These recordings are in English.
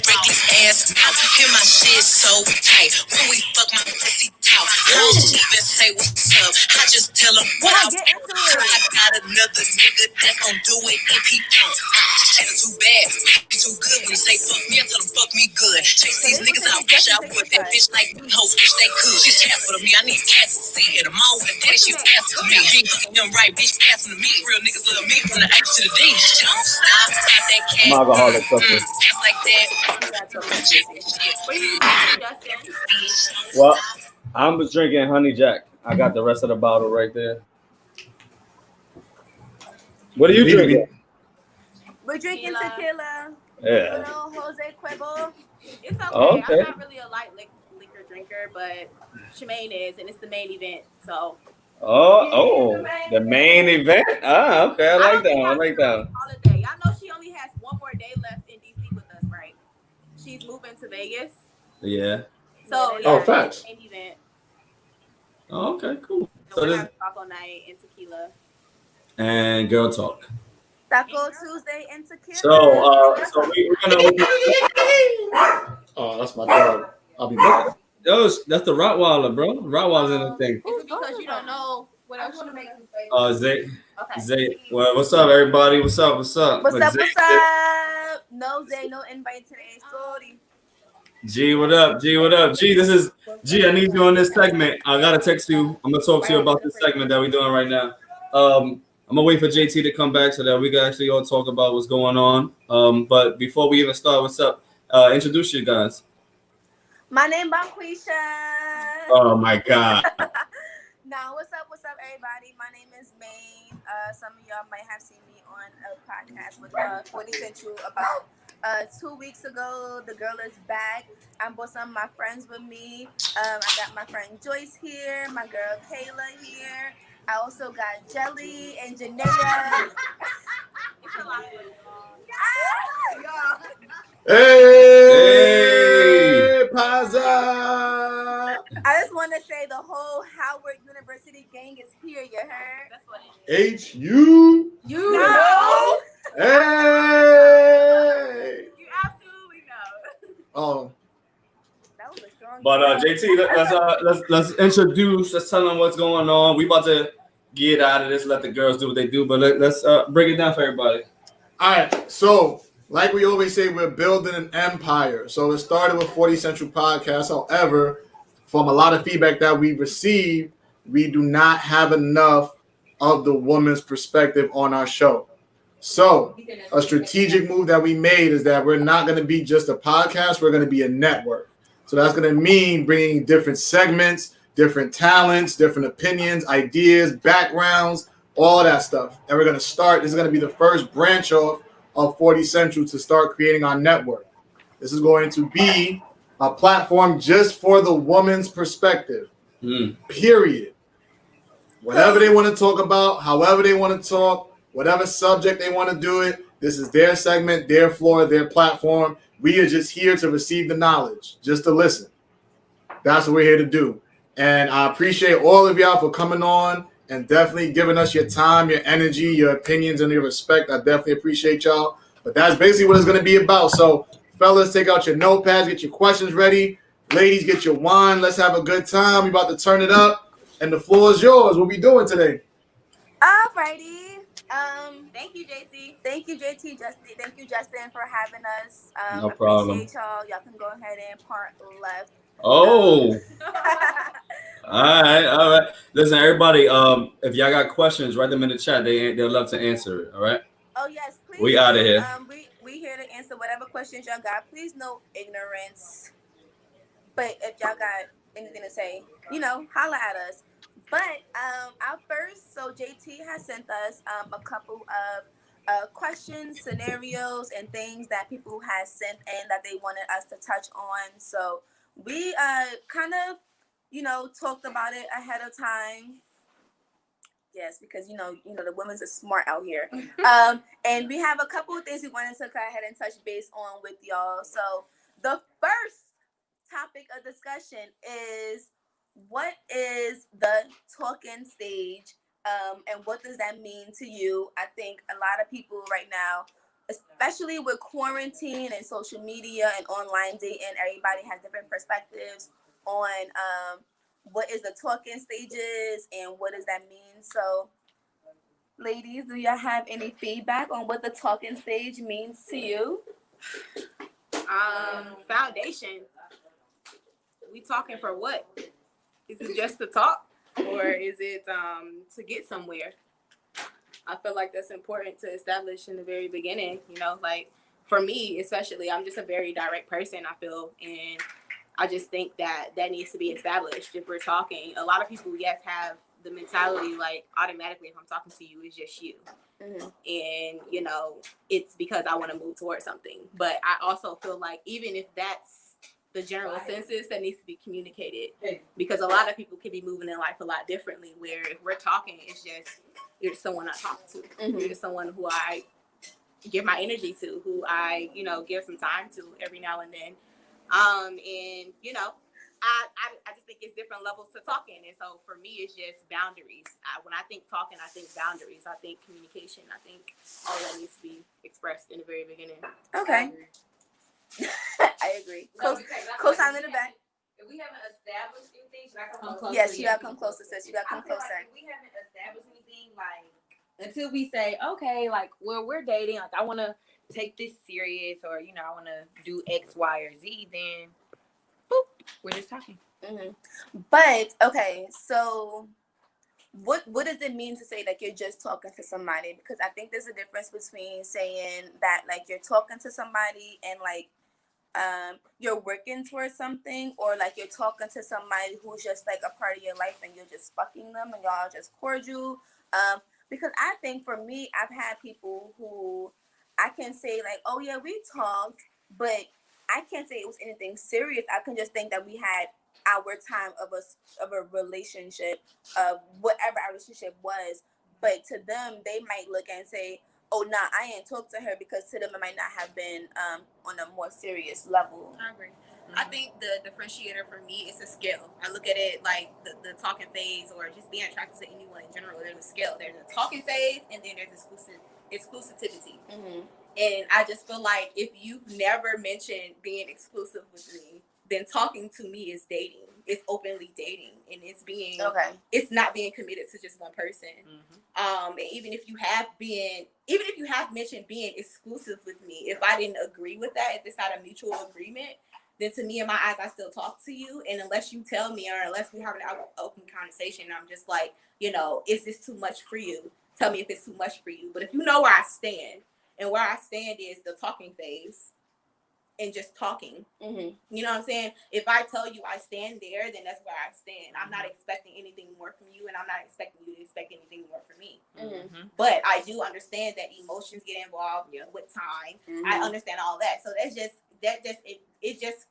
break his ass out. Hear my shit so tight. When we fuck my pussy talk. I don't even say what's up. I just tell him what I Get want. into it. I got another nigga that's gon' do it if he don't. Ain't too bad. He too good when he say fuck me. I tell him fuck me good. Chase these niggas out. Wish I would. That bitch like me. Hoes wish they could. She's half of me. I need gas to see it. I'm on with the daddy. She's asking me. He ain't fucking them right. Bitch asking to me. Real niggas love me from the H to the D. Don't stop. Got that cat. I'm alcoholic, sucker. Just like that. What are you drinking, Justin? Well, I'm just drinking Honey Jack. I got the rest of the bottle right there. What are you drinking? We're drinking tequila. Yeah. Little Jose Cuervo. It's okay. Oh, okay. I'm not really a light liquor drinker, but Shemaine is, and it's the main event. So The main event. Ah, okay. I like that. I like that. holiday. Y'all know she only has one more day left in DC with us, right? She's moving to Vegas. Yeah. So Oh, facts. Main event. Oh, okay, cool. So So we're this having taco night and tequila. and girl talk. Taco Tuesday and tequila. So we're gonna open. Oh, that's my dog. I'll be back. Yo, that's the Rottweiler, bro. Rottweiler's in the thing. Is it because you don't know what else you make? Zay. Okay. Zay. Well, what's up, everybody? What's up? What's up? Zay- What's up? No Zay, no invite today. Sorry. G, what up? G, what up? G, this is G. I need you on this segment. I gotta text you. I'm gonna talk to you about this segment that we're doing right now. I'm gonna wait for JT to come back so that we can actually all talk about what's going on. But before we even start, what's up? Introduce you guys. My name Banquisha. Oh my God. Now, what's up, everybody? My name is Maine. Some of y'all might have seen me on a podcast with 40 Central about 2 weeks ago. The girl is back. I brought some of my friends with me. I got my friend Joyce here, my girl Kayla here. I also got Jelly and Janaea. Hey, Paza. I just want to say the whole Howard University gang is here. You heard? That's what it is. H-U. You know. Hey. You absolutely know. Oh, That was a strong. But JT, let's introduce. Let's tell them what's going on. We about to get out of this. Let the girls do what they do. But let's break it down for everybody. all right. So, like we always say, we're building an empire. So it started with 40 Central Podcast. However, from a lot of feedback that we've received, we do not have enough of the woman's perspective on our show. So a strategic move that we made is that we're not going to be just a podcast. We're going to be a network. So that's going to mean bringing different segments, different talents, different opinions, ideas, backgrounds, all that stuff. And we're going to start. This is going to be the first branch of 40 Central to start creating our network. This is going to be a platform just for the woman's perspective. Period. Whatever they want to talk about, however they want to talk, whatever subject they want to do it, this is their segment, their floor, their platform. We are just here to receive the knowledge, just to listen. That's what we're here to do. And I appreciate all of y'all for coming on and definitely giving us your time, your energy, your opinions, and your respect. I definitely appreciate y'all. But that's basically what it's going to be about. So, fellas, take out your notepads, get your questions ready. Ladies, get your wine. Let's have a good time. We're about to turn it up. And the floor is yours. What we doing today? Alrighty. Thank you, JT. Thank you, JT. Thank you, Justin, for having us. No problem. Appreciate y'all. Y'all can go ahead and part left. Oh. All right. Listen, everybody. If y'all got questions, write them in the chat. They'll love to answer it. All right. Oh yes, please. We out of here. We here to answer whatever questions y'all got. Please, no ignorance. But if y'all got anything to say, holla at us. But our first, so JT has sent us a couple of questions, scenarios, and things that people had sent in that they wanted us to touch on. So we kind of, talked about it ahead of time. Yes, because the women's are smart out here. And we have a couple of things we wanted to go ahead and touch base on with y'all. So the first topic of discussion is, what is the talking stage, and what does that mean to you? I think a lot of people right now especially with quarantine and social media and online dating, everybody has different perspectives on what is the talking stages and what does that mean. So, ladies, do y'all have any feedback on what the talking stage means to you? Foundation. We talking for what? Is it just to talk, or is it to get somewhere? I feel like that's important to establish in the very beginning. You know, like for me, especially, I'm just a very direct person. I feel, and I just think that needs to be established if we're talking. A lot of people, yes, have the mentality like automatically if I'm talking to you, it's just you. Mm-hmm. And, you know, it's because I want to move towards something. But I also feel like even if that's the general census, that needs to be communicated. Because a lot of people can be moving in life a lot differently, where if we're talking, it's just, you're just someone I talk to. Mm-hmm. You're just someone who I give my energy to, who I, you know, give some time to every now and then. And, you know, I just think it's different levels to talking. And so for me, it's just boundaries. When I think talking, I think boundaries. I think communication. I think all that needs to be expressed in the very beginning. Okay. I agree. Co-sign in the back. If we haven't established anything, should I come closer? Yes, you gotta come closer, sis. You gotta come closer. Like if we haven't established anything, like until we say, okay, like, well, we're dating, like I want to take this serious, or you know, I want to do X, Y, or Z, then boop, we're just talking. Mm-hmm. But okay, so what does it mean to say that you're just talking to somebody? Because I think there's a difference between saying that like you're talking to somebody and like you're working towards something, or like you're talking to somebody who's just like a part of your life and you're just fucking them and y'all just cordial. Because I think for me, I've had people who I can say like, oh yeah, we talked, but I can't say it was anything serious. I can just think that we had our time of a relationship, whatever our relationship was. But to them, they might look and say, oh, nah, I ain't talked to her, because to them it might not have been on a more serious level. I agree. Mm-hmm. I think the differentiator for me is a scale. I look at it like the talking phase, or just being attracted to anyone in general. There's a scale. There's a talking phase, and then there's exclusivity. Mm-hmm. And I just feel like if you've never mentioned being exclusive with me, then talking to me is dating. It's openly dating, and it's not being committed to just one person. Mm-hmm. And even if you have mentioned being exclusive with me, if I didn't agree with that, if it's not a mutual agreement, then to me, in my eyes, I still talk to you. And unless you tell me, or unless we have an open conversation, I'm just like, you know, is this too much for you? Tell me if it's too much for you. But if you know where I stand, and where I stand is the talking phase, and just talking. Mm-hmm. You know what I'm saying? If I tell you I stand there, then that's where I stand. I'm not expecting anything more from you, and I'm not expecting you to expect anything more from me. Mm-hmm. But I do understand that emotions get involved with time. Mm-hmm. I understand all that. So it just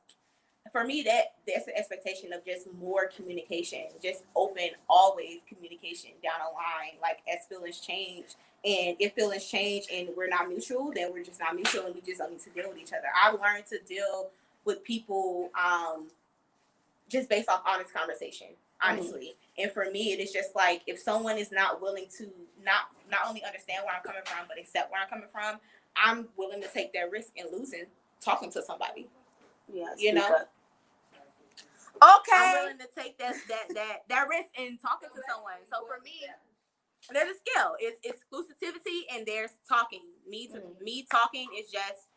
for me, that's the expectation of just more communication, just open, always communication down the line, like as feelings change. And if feelings change and we're not mutual, then we're just not mutual, and we just don't need to deal with each other. I've learned to deal with people just based off honest conversation, honestly. Mm-hmm. And for me, it is just like, if someone is not willing to not only understand where I'm coming from, but accept where I'm coming from, I'm willing to take that risk in losing talking to somebody. Yeah, you know. Okay. I'm willing to take that risk in talking to someone. So for me, there's a scale. It's exclusivity, and there's talking. Me talking is just,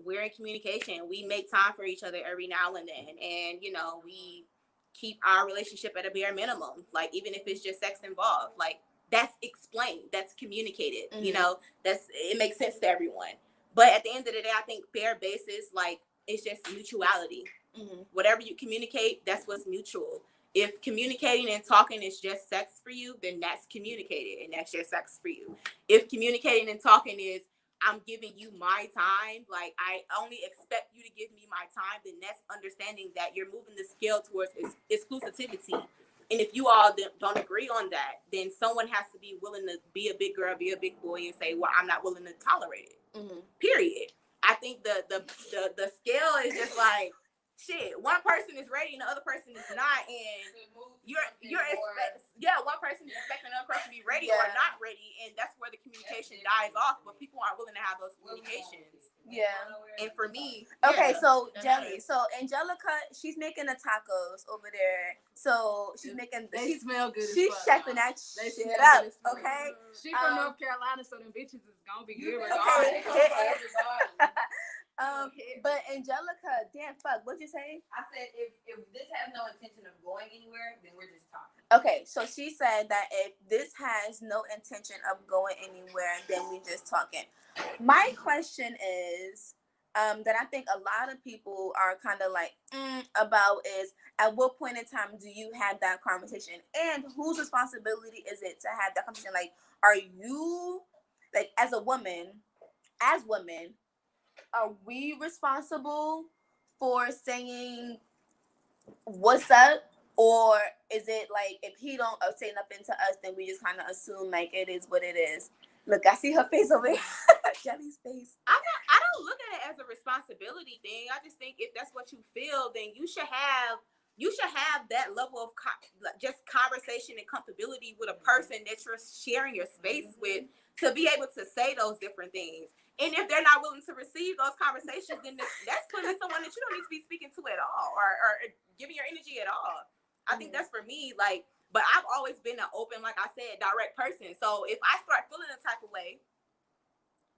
we're in communication. We make time for each other every now and then, and you know, we keep our relationship at a bare minimum. Like, even if it's just sex involved, like, that's explained, that's communicated. Mm-hmm. You know, it makes sense to everyone. But at the end of the day, I think fair basis, like, it's just mutuality. Mm-hmm. Whatever you communicate, that's what's mutual. If communicating and talking is just sex for you, then that's communicated, and that's just sex for you. If communicating and talking is, I'm giving you my time, like, I only expect you to give me my time, then that's understanding that you're moving the scale towards exclusivity. And if you all don't agree on that, then someone has to be willing to be a big girl, be a big boy, and say, well, I'm not willing to tolerate it. Mm-hmm. Period. I think the scale is just like, shit, one person is ready and the other person is not, and one person is expecting another person to be ready or not ready, and that's where the communication dies off. But people aren't willing to have those communications. Yeah. And for me, okay, yeah, so Jelly, so Angelica, she's making the tacos over there. So she's making. They smell good. She's as fuck. chefing that They shit smell up. good as fuck. Okay. She from North Carolina, so them bitches is gonna be good. Okay. Regardless. But Angelica, damn fuck, what'd you say? I said if this has no intention of going anywhere, then we're just talking. Okay, so she said that if this has no intention of going anywhere, then we just talking. My question is, that I think a lot of people are kind of like about is, at what point in time do you have that conversation, and whose responsibility is it to have that conversation? Like, are you, like, as women, are we responsible for saying what's up? Or is it like, if he don't say nothing to us, then we just kind of assume like it is what it is? Look, I see her face over here. Jelly's face. I don't look at it as a responsibility thing. I just think if that's what you feel, then you should have that level of just conversation and comfortability with a person that you're sharing your space with, to be able to say those different things. And if they're not willing to receive those conversations, then that's clearly someone that you don't need to be speaking to at all, or giving your energy at all. I think that's for me, like, but I've always been an open, like I said, direct person. So if I start feeling a type of way,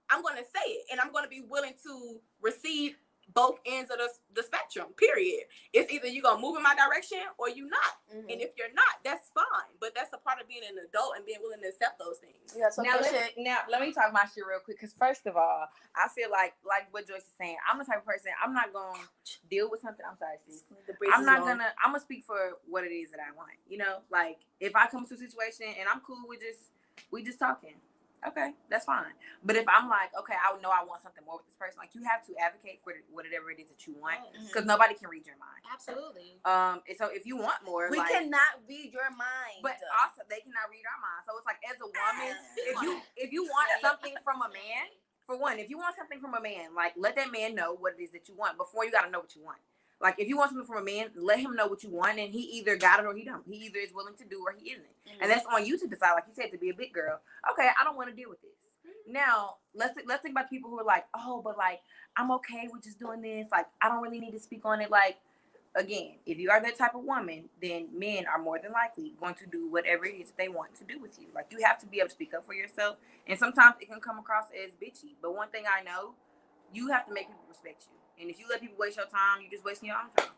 I'm going to say it, and I'm going to be willing to receive both ends of the spectrum, period. It's either you're going to move in my direction or you not. And if you're not, that's fine. But that's a part of being an adult and being willing to accept those things. Yeah, so now let me talk my shit real quick. Because first of all, I feel like what Joyce is saying, I'm the type of person, I'm not going to deal with something. I'm sorry, sis. I'm going to speak for what it is that I want. You know, like, if I come to a situation and I'm cool with we just talking. Okay, that's fine. But if I'm like, okay, I know I want something more with this person, like, you have to advocate for whatever it is that you want, because nobody can read your mind. Absolutely. And so if you want more, we cannot read your mind. But also they cannot read our mind. So it's like, as a woman, if you want something from a man, for one, if you want something from a man, like, let that man know what it is that you want before you gotta know what you want. Like, if you want something from a man, let him know what you want, and he either got it or he don't. He either is willing to do or he isn't. And that's on you to decide, like you said, to be a big girl. Okay, I don't want to deal with this. Now, let's think about people who are like, oh, but like, I'm okay with just doing this. Like, I don't really need to speak on it. Like, again, if you are that type of woman, then men are more than likely going to do whatever it is that they want to do with you. Like, you have to be able to speak up for yourself. And sometimes it can come across as bitchy. But one thing I know, you have to make people respect you. And if you let people waste your time, you're just wasting your own time.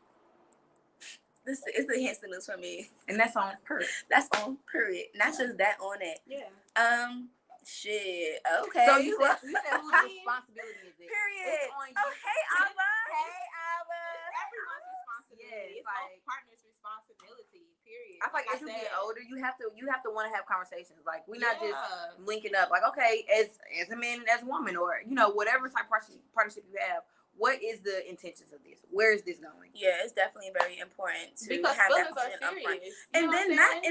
This is the Hanson news for me. And that's on period. That's on period. Not just that, on it. Yeah. Shit. Okay. So you said whose responsibility is it? Period. It's on you. Oh, hey, Abba. Hey, Abba. It's everyone's responsibility. Yeah, It's like, both partners' responsibility. Period. I feel like as you get older, you have to want to have conversations. Like, we're not just Yeah. linking up. Like, okay, as a man and as a woman, or, you know, whatever type of partnership you have, what is the intentions of this? Where is this going? Yeah, it's definitely very important to Because have that feelings are conversation upfront. serious. And then not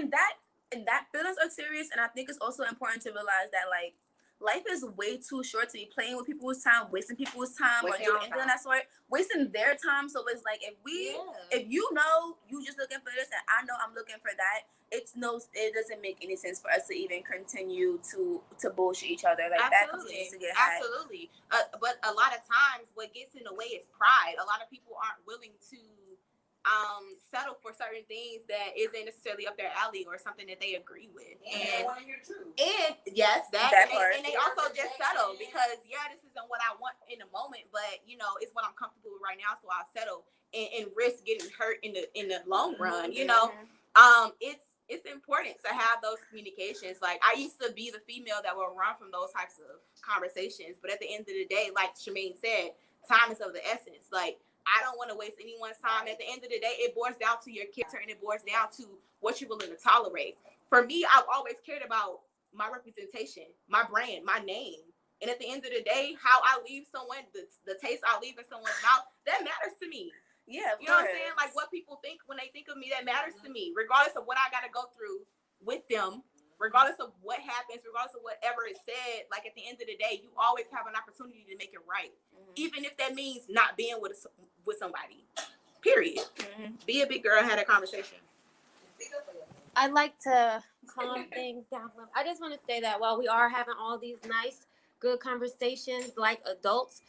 in that feelings are serious, and I think it's also important to realize that, like, life is way too short to be playing with people's time, wasting people's time, Wasting or doing our anything of time. that sort, wasting their time. So it's like, if you know you just looking for this, and I know I'm looking for that, it doesn't make any sense for us to even continue to bullshit each other. Like, that continues to get high. Absolutely. But a lot of times what gets in the way is pride. A lot of people aren't willing to settle for certain things that isn't necessarily up their alley or something that they agree with. And want to hear truth. And yes, that part. and they also just settle because this isn't what I want in the moment, but you know, it's what I'm comfortable with right now, so I'll settle and risk getting hurt in the long run. You know, it's important to have those communications. Like, I used to be the female that would run from those types of conversations, but at the end of the day, like Shameen said, time is of the essence. Like, I don't want to waste anyone's time. At the end of the day, it boils down to your character, and it boils down to what you're willing to tolerate. For me, I've always cared about my representation, my brand, my name. And at the end of the day, how I leave someone, the taste I leave in someone's mouth, that matters to me. Yeah, you know what I'm saying? Like, what people think when they think of me, that matters to me, regardless of what I got to go through with them, regardless of what happens, regardless of whatever is said. Like, at the end of the day, you always have an opportunity to make it right, even if that means not being with somebody. Period. Period. Be a big girl. Have a conversation. I like to calm things down. I just want to say that while we are having all these nice, good conversations like adults,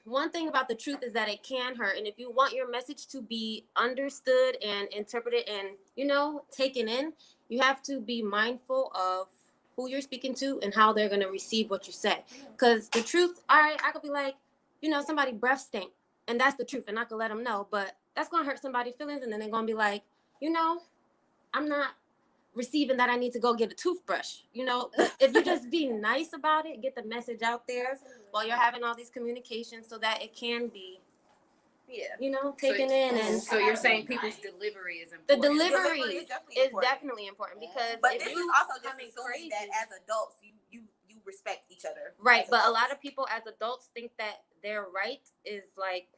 one thing about the truth is that it can hurt. And if you want your message to be understood and interpreted and, taken in, you have to be mindful of who you're speaking to and how they're going to receive what you say. Because the truth, all right, I could be like, somebody breath stink. And that's the truth. And I could let them know. But that's going to hurt somebody's feelings. And then they're going to be like, I'm not receiving that I need to go get a toothbrush. If you just be nice about it, get the message out there while you're having all these communications so that it can be, taken in. And so you're saying people's delivery is the important. delivery is is definitely important because But if this you is also just coming assuming crazy, that as adults, you respect each other. right? as But a adults. lot of people as adults think that their right is like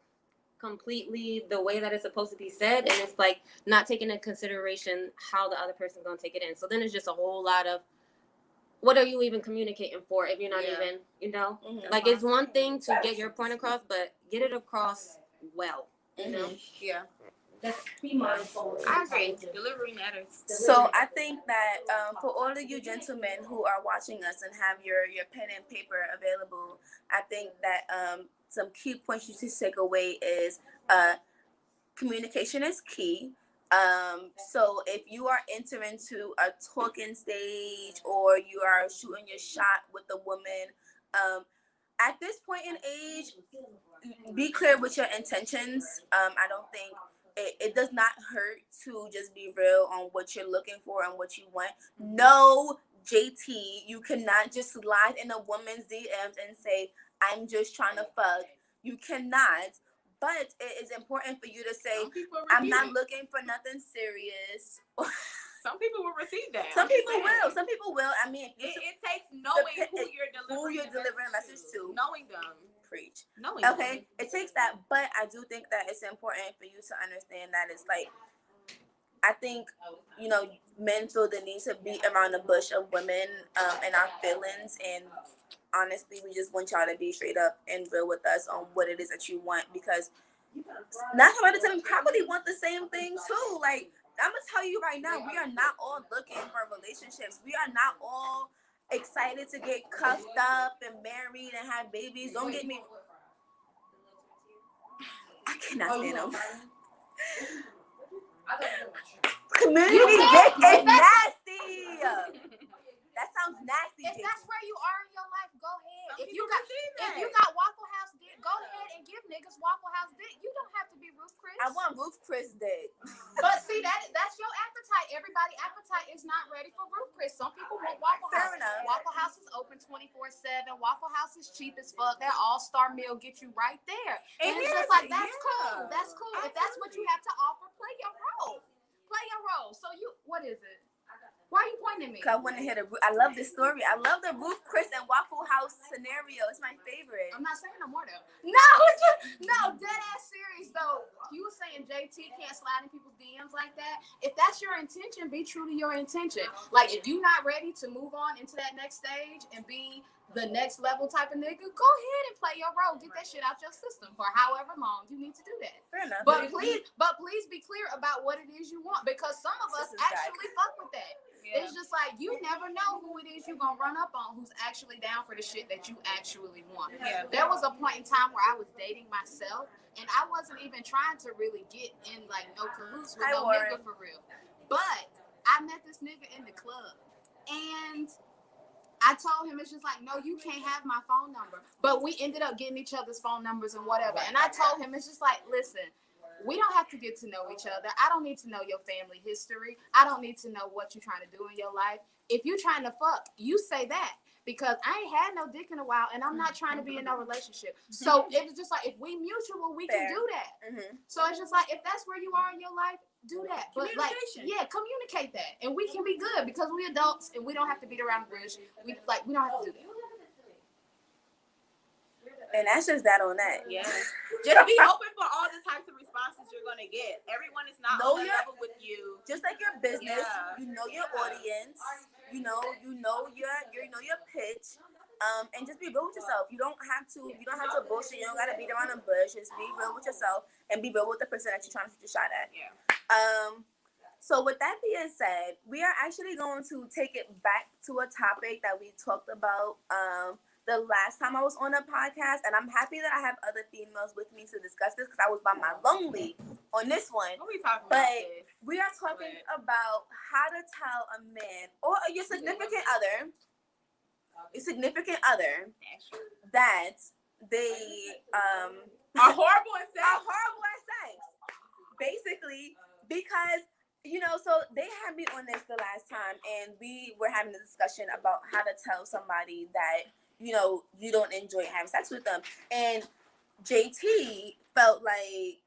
completely the way that it's supposed to be said, and it's like not taking into consideration how the other person's gonna take it in. So then it's just a whole lot of what are you even communicating for if you're not even, like it's one thing to get your point across, but get it across well. Yeah. Just be mindful. I agree. Delivery matters. So I think that for all of you gentlemen who are watching us and have your pen and paper available, I think that some key points you should take away is communication is key. So if you are entering to a talking stage or you are shooting your shot with a woman, at this point in age, be clear with your intentions. I don't think it does not hurt to just be real on what you're looking for and what you want. No, JT, you cannot just slide in a woman's DMs and say, I'm just trying to fuck. You cannot. But it is important for you to say, I'm not looking for nothing serious. Some people will receive that. Some people will. Some people will. I mean, It takes knowing who who you're delivering a message to. Knowing them. Preach. Knowing Okay, it takes that, but I do think that it's important for you to understand that it's like, I think, men feel the need to beat around the bush of women and our feelings, and honestly, we just want y'all to be straight up and real with us on what it is that you want, because 9 times out of 10 we probably want the same thing too. Like, I'm gonna tell you right now, we are not all looking for relationships. We are not all excited to get cuffed up and married and have babies. Don't get me. I cannot stand them. Community dick is nasty. That sounds nasty. If that's where you are in your life, go ahead. Some If you people got Waffle House dick, go ahead and give niggas Waffle House dick. You don't have to be Ruth Chris. I want Ruth Chris dick. But see, that's your appetite. Everybody's appetite is not ready for Ruth Chris. Some people want Waffle Fair House. enough. Waffle House is open 24/7. Waffle House is cheap as fuck. That all-star meal get you right there. And it's just like, that's cool. That's cool. If that's what you have to offer, play your role. Play your role. So what is it? Why are you pointing at me? I want to hear I love this story. I love the Ruth Chris and Waffle House scenario. It's my favorite. I'm not saying no more though. No, dead ass serious though. You were saying JT can't slide in people's DMs like that. If that's your intention, be true to your intention. Like, if you're not ready to move on into that next stage and be the next level type of nigga, go ahead and play your role. Get that shit out your system for however long you need to do that. Fair enough. But please be clear about what it is you want, because some of us actually fuck with that. Yeah. It's just like, you never know who it is you're gonna run up on who's actually down for the shit that you actually want. Yeah. There was a point in time where I was dating myself and I wasn't even trying to really get in like no cahoots with no nigga for real. But I met this nigga in the club and I told him, it's just like, no, you can't have my phone number. But we ended up getting each other's phone numbers and whatever. And I told him, it's just like, listen, we don't have to get to know each other. I don't need to know your family history. I don't need to know what you're trying to do in your life. If you're trying to fuck, you say that. Because I ain't had no dick in a while and I'm not trying to be in no relationship. So it's just like, if we mutual, we can do that. Mm-hmm. So it's just like, if that's where you are in your life, do that. But like, communicate that. And we can be good because we adults and we don't have to beat around the bush. We don't have to do that. And that's just that on that. Yeah. Just be open for all the types of responses you're gonna get. Everyone is not on the level with you. Just like your business, you know your Yeah. audience, you know your pitch. And just be real with yourself. You don't have to bullshit. You don't gotta beat around the bush. Just be real with yourself. and be real with the person that you're trying to shoot your shot at. Yeah. So with that being said, we are actually going to take it back to a topic that we talked about the last time I was on a podcast, and I'm happy that I have other females with me to discuss this because I was by my lonely on this one. What are we talking But about? This? we are talking about how to tell a man or your significant other, that they are horrible at sex. are horrible at sex. Basically, because so they had me on this the last time, and we were having a discussion about how to tell somebody that you don't enjoy having sex with them, and JT felt like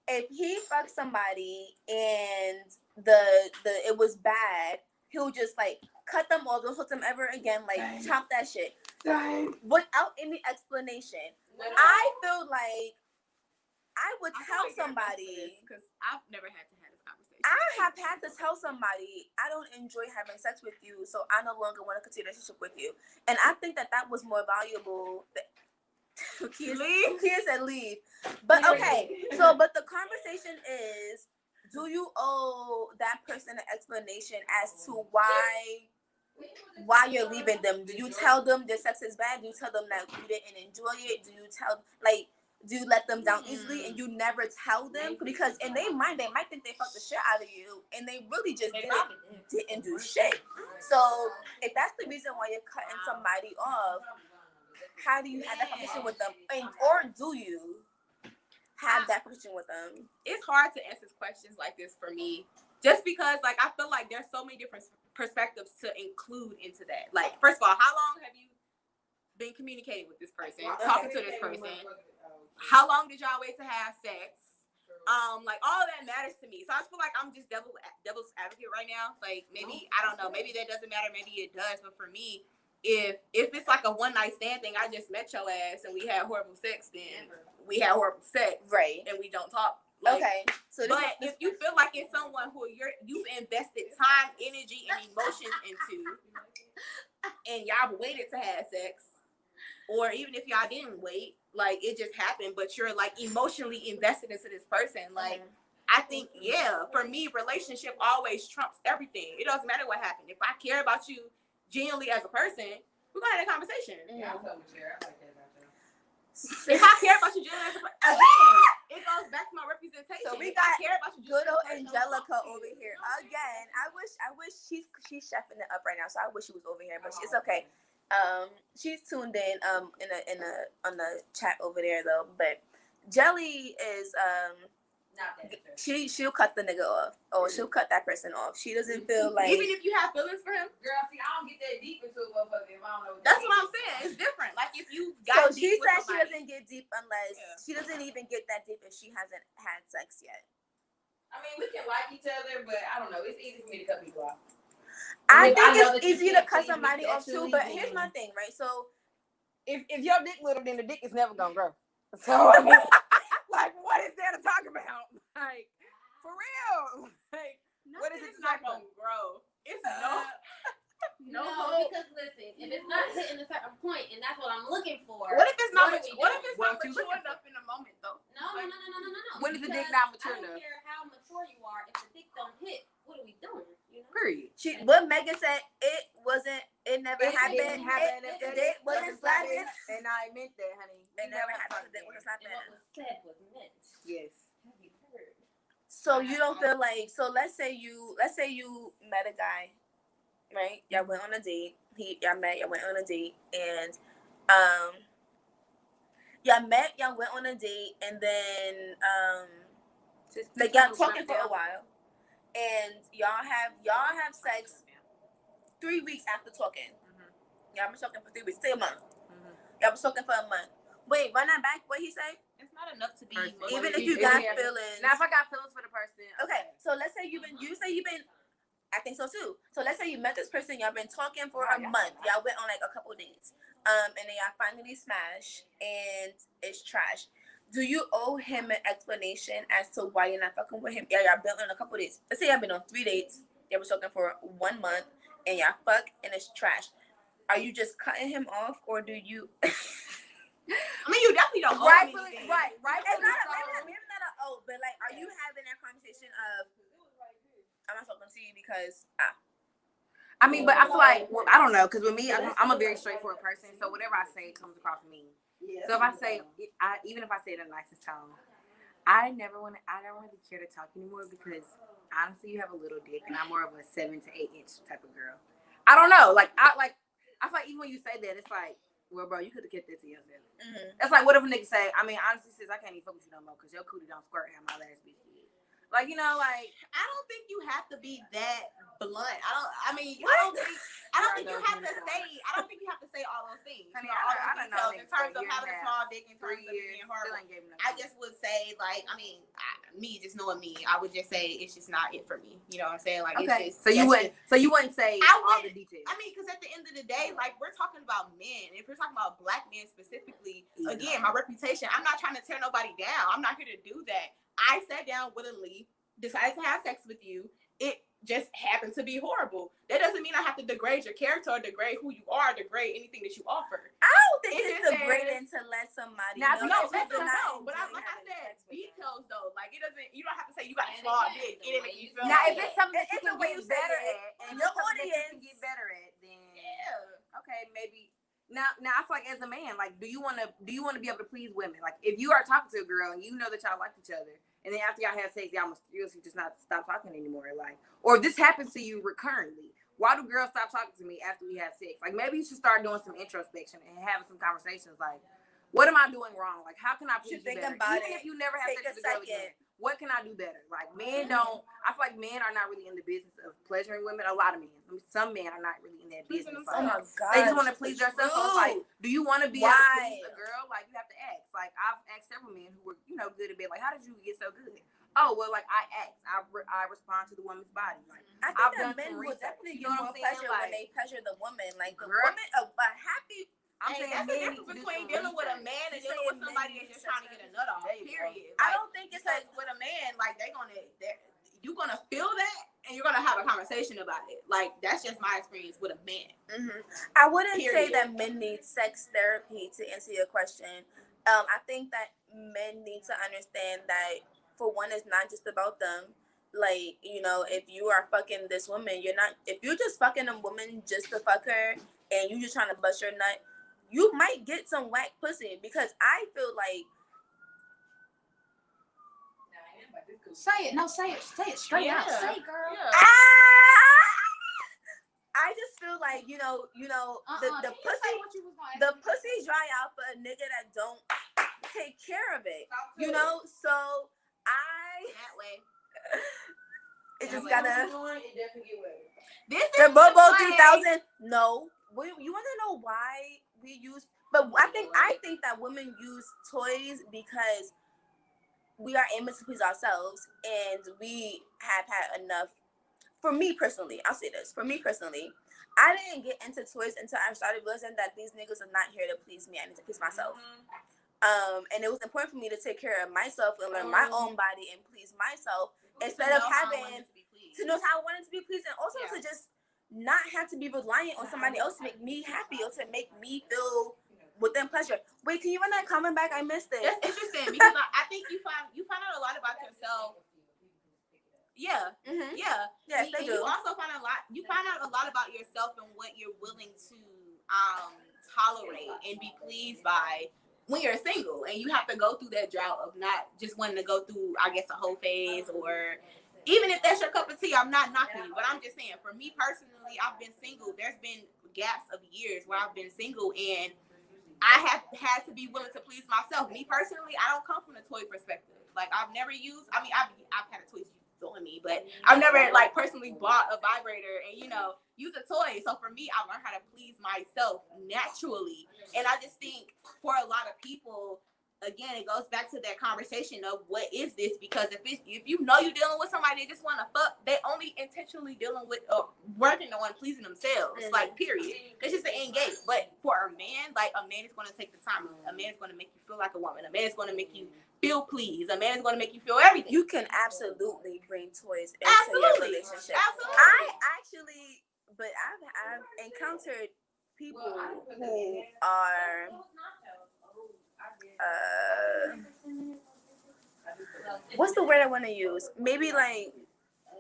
if he fucked somebody and it was bad, he'll just like cut them off, don't hook them ever again, like chop that shit without any explanation. I feel like I would tell somebody, because I've never had to have this conversation. I have had to tell somebody I don't enjoy having sex with you, so I no longer want to continue a relationship with you. And I think that was more valuable. Kia said leave. But okay, but the conversation is, do you owe that person an explanation as to why you're leaving them? Do you tell them their sex is bad? Do you tell them that you didn't enjoy it? Do you let them down easily and you never tell them? Because in their mind, they might think they fucked the shit out of you and they really just didn't do shit. So if that's the reason why you're cutting somebody off, how do you have that conversation with them? Or do you have that conversation with them? It's hard to answer questions like this for me, just because like I feel like there's so many different perspectives to include into that. Like, first of all, how long have you been communicating with this person, talking to this person? How long did y'all wait to have sex? Like all of that matters to me. So I just feel like I'm just devil's advocate right now. Like maybe I don't know. Maybe that doesn't matter. Maybe it does. But for me, if it's like a one night stand thing, I just met your ass and we had horrible sex. Then we had horrible sex, right? And we don't talk. Like, okay. So but if you feel like it's someone who you've invested time, energy, and emotions into, and y'all waited to have sex, or even if y'all didn't wait, like it just happened, but you're like emotionally invested into this person, like I think, for me, relationship always trumps everything. It doesn't matter what happened. If I care about you genuinely as a person, we're gonna have a conversation. Yeah, if I care about you genuinely as a person, again, it goes back to my representation. So we got good old Angelica over here again. I wish she's chefing it up right now, so I wish she was over here, but it's okay. She's tuned in on the chat over there though, but Jelly is she'll cut the nigga off, or she'll cut that person off. She doesn't feel like, even if you have feelings for him, girl. See, I don't get that deep into a motherfucker if I don't know. That's what I'm saying. It's different. Like if you got so she said she doesn't get deep unless she doesn't even get that deep if she hasn't had sex yet. I mean, we can like each other, but I don't know. It's easy for me to cut people off. I think it's easy to cut somebody off too, but here's my thing, right? So if your dick little, then the dick is never gonna grow. So I mean, like, what is there to talk about? Like, for real? Like, what is it not gonna grow? It's no, because listen, if it's not hitting a certain point, and that's what I'm looking for. What if it's not? What if it's not mature enough in the moment, though? No. When is the dick not mature enough? I don't care how mature you are. If the dick don't hit, what are we doing? Period. What Megan said, it never happened. It wasn't slapping. And I meant that, honey. It never happened. It wasn't slapping. What was said was meant. Yes. Have you heard? So you don't feel like, so let's say you met a guy, right? Y'all went on a date. Y'all went on a date, and y'all went on a date, and then like y'all talking for a while. And y'all have sex 3 weeks after talking. Y'all been talking for 3 weeks. Say a month. Y'all been talking for a month. Wait, run that back. What he say? It's not enough to be. Even if you got feelings. Now, if I got feelings for the person. Okay, so let's say you've been. I think so too. So let's say you met this person. Y'all been talking for a month. Y'all went on like a couple dates. And then y'all finally smash, and it's trash. Do you owe him an explanation as to why you're not fucking with him? Yeah, y'all been on a couple dates. Let's say y'all been on 3 dates. Y'all was talking for 1 month, and y'all fuck, and it's trash. Are you just cutting him off, or do you? I mean, you definitely don't owe them Rightfully, anything. right. It's not So- maybe not a but like, are you having that conversation of, I'm not talking to you because I mean, but I feel like, well, I don't know, because with me, I'm a very straightforward person, so whatever I say comes across mean. So if I say, even if I say it in the nicest tone, I don't really care to talk anymore because honestly, you have a little dick, and I'm more of a 7 to 8 inch type of girl. I don't know, I feel like even when you say that, it's like, well, bro, you could have kept that to yourself. mm-hmm. That's like, what if a nigga say, I mean, honestly, sis, I can't even fuck with you no more because your cootie don't squirt how my last bitch did. Like, you know, like, I don't think you have to be that blunt. I don't think you have to say all those things. Honey, all I those don't know details in terms of having a small dick, in terms of being horrible. I just would say, like, I mean, me just knowing me, I would just say it's just not it for me. You know what I'm saying? Like, Okay. it's just, so you wouldn't say all the details. I mean, because at the end of the day, like, we're talking about men. If we're talking about black men specifically, again, my reputation, I'm not trying to tear nobody down. I'm not here to do that. I sat down willingly, decided to have sex with you. It just happened to be horrible. That doesn't mean I have to degrade your character or degrade who you are, degrade anything that you offer. I don't think it's degrading to let somebody know. No, but like I said, details though. Like, it doesn't. You don't have to say you got a small dick. It didn't make you feel. Now, like if it's something that you can get better at, and your audience can get better at, then okay, maybe. Now I feel like as a man, like, do you want to be able to please women? Like, if you are talking to a girl and you know that y'all like each other, and then after y'all have sex, y'all must seriously just not stop talking anymore. Like, or if this happens to you recurrently, why do girls stop talking to me after we have sex? Like, maybe you should start doing some introspection and having some conversations. Like, what am I doing wrong? Like, how can I please you better? Even if you never have sex with a girl again, what can I do better? Like, men don't. I feel like men are not really in the business of pleasuring women. A lot of men. I mean, some men are not really in that business. Like, oh my God, they just want to please themselves. So it's like, do you want to be able to please a girl? Like, you have to ask. Like, I've asked several men who were, good at bed. Like, how did you get so good? Oh, well, like, I ask. I respond to the woman's body. Like, I think that men will definitely get more pleasure when they pleasure the woman. Like, the woman, a happy. I'm saying that's the difference between dealing with a man and dealing with somebody that's just trying to get a nut off. Period. I don't think it's like with a man, like, you're gonna feel that and you're gonna have a conversation about it. Like, that's just my experience with a man. Mm-hmm. I wouldn't say that men need sex therapy to answer your question. I think that men need to understand that, for one, it's not just about them. Like, if you are fucking this woman, if you're just fucking a woman just to fuck her and you just trying to bust your nut, you might get some whack pussy, because I feel like. Say it straight out. Say it, girl. Yeah. I just feel like the pussy dry out for a nigga that don't take care of it. So that way. It just gotta. This is the Bobo 3000. No, you want to know why we use? But I think that women use toys because we are aiming to please ourselves, and we have had enough. For me personally, I'll say this. For me personally, I didn't get into toys until I started realizing that these niggas are not here to please me. I need to please myself. And it was important for me to take care of myself and learn my own body and please myself, instead of having to know how I wanted to be pleased, and also to just not have to be reliant on somebody else to make me happy or to make me feel within pleasure. Wait, can you run that comment back? I missed it. That's interesting, because I think you find out a lot about yourself. Yeah. Mm-hmm. Yeah. Yes, they do. You also find out a lot about yourself and what you're willing to tolerate and be pleased by when you're single, and you have to go through that drought of not just wanting to go through, I guess, a whole phase, or even if that's your cup of tea, I'm not knocking you, but I'm just saying, for me personally, I've been single. There's been gaps of years where I've been single, and I have had to be willing to please myself. Me personally, I don't come from a toy perspective. Like, I've never used. I mean, I've had a toy on me, but I've never personally bought a vibrator and use a toy. So for me, I learned how to please myself naturally, and I just think for a lot of people, again, it goes back to that conversation of what is this? Because if you're dealing with somebody that just want to fuck, they only intentionally dealing with working on pleasing themselves. Mm-hmm. Like, period. That's just the end game. But for a man, a man is going to take the time. A man is going to make you feel like a woman. A man is going to make you feel pleased. A man is going to make you feel everything. You can absolutely bring toys into your relationship. Absolutely. I've encountered people who are What's the word I want to use? Maybe like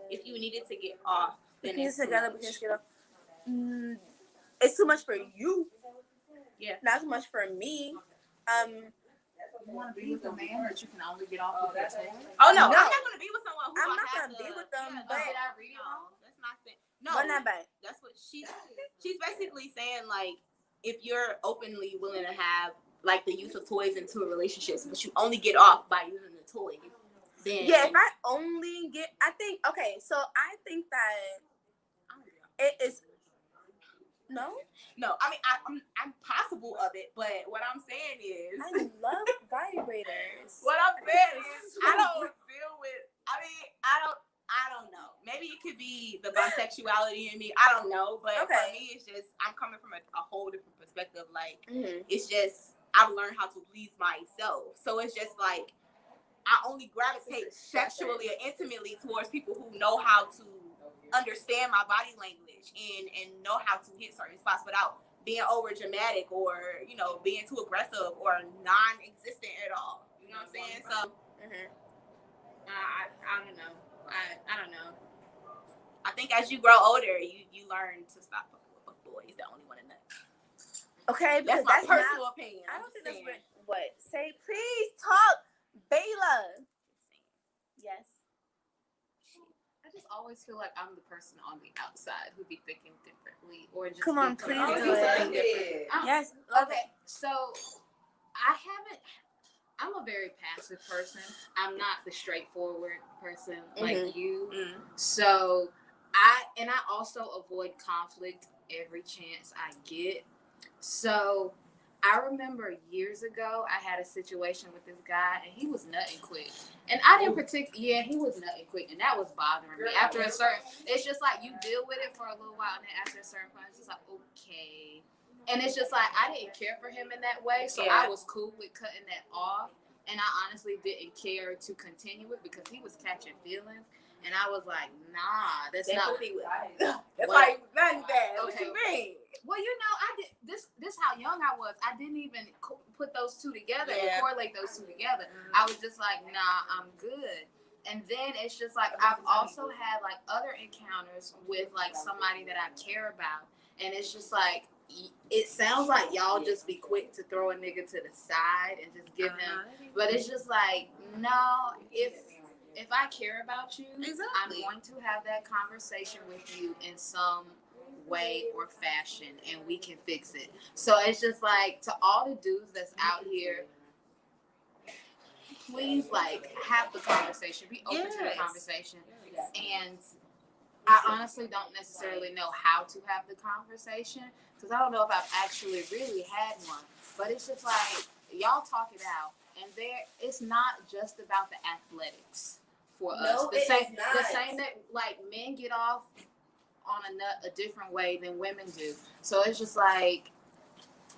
if you needed to get off, then it's together, too we can much. get off. It's too much for you. Yeah. Not too much for me. You want to be with a man that you can only get off with your toy? Oh no, No. I'm not gonna be with someone who I'm I not have gonna to, be with them, yeah, but- did I read it wrong? That's not saying no. But not bad. That's what she's basically saying. Like, if you're openly willing to have like the use of toys into a relationship, but you only get off by using the toy, then Yeah, if I only get, I think that it is. No, I mean I'm possible of it, but what I'm saying is I love vibrators. what I'm saying is I don't deal with. I mean I don't know. Maybe it could be the bisexuality in me. I don't know, but Okay. for me, it's just I'm coming from a whole different perspective. Like Mm-hmm. it's just I've learned how to please myself, so it's just like I only gravitate sexually or intimately towards people who know how to understand my body language and know how to hit certain spots without being over dramatic or being too aggressive or non-existent at all. You know what I'm saying? So I don't know. I don't know. I think as you grow older, you learn to stop fucking with boys that only want to nut. Okay, because That's my that's personal not. opinion. I I'm don't just think that's saying. what. Say, please talk, Bayla. Yes. I just always feel like I'm the person on the outside who be thinking differently, or just Come on, thinking please of do it. something different. Yes. Okay, so I'm a very passive person. I'm not the straightforward person like you. Mm. So I also avoid conflict every chance I get. So I remember years ago I had a situation with this guy and he was nutting quick. And I didn't he was nutting quick and that was bothering me. After a certain, it's just like you deal with it for a little while and then after a certain point it's just like, okay. And it's just like I didn't care for him in that way, so I was cool with cutting that off. And I honestly didn't care to continue it because he was catching feelings. And I was like, nah, that's not. That's like nothing bad. What Okay. you mean? Well, I did this how young I was. I didn't even put those two together and correlate those two together. I was just like, nah, I'm good. And then it's just like I've also had like other encounters with like somebody that I care about, and it's just like it sounds like y'all just be quick to throw a nigga to the side and just give him, but it's just like no, if I care about you, I'm going to have that conversation with you in some way or fashion and we can fix it. So it's just like to all the dudes that's out here, please like have the conversation, be open to the conversation. And I honestly don't necessarily know how to have the conversation because I don't know if I've actually really had one, but it's just like y'all talk it out, and it's not just about the athletics for us. The same that like men get off on a different way than women do. So it's just like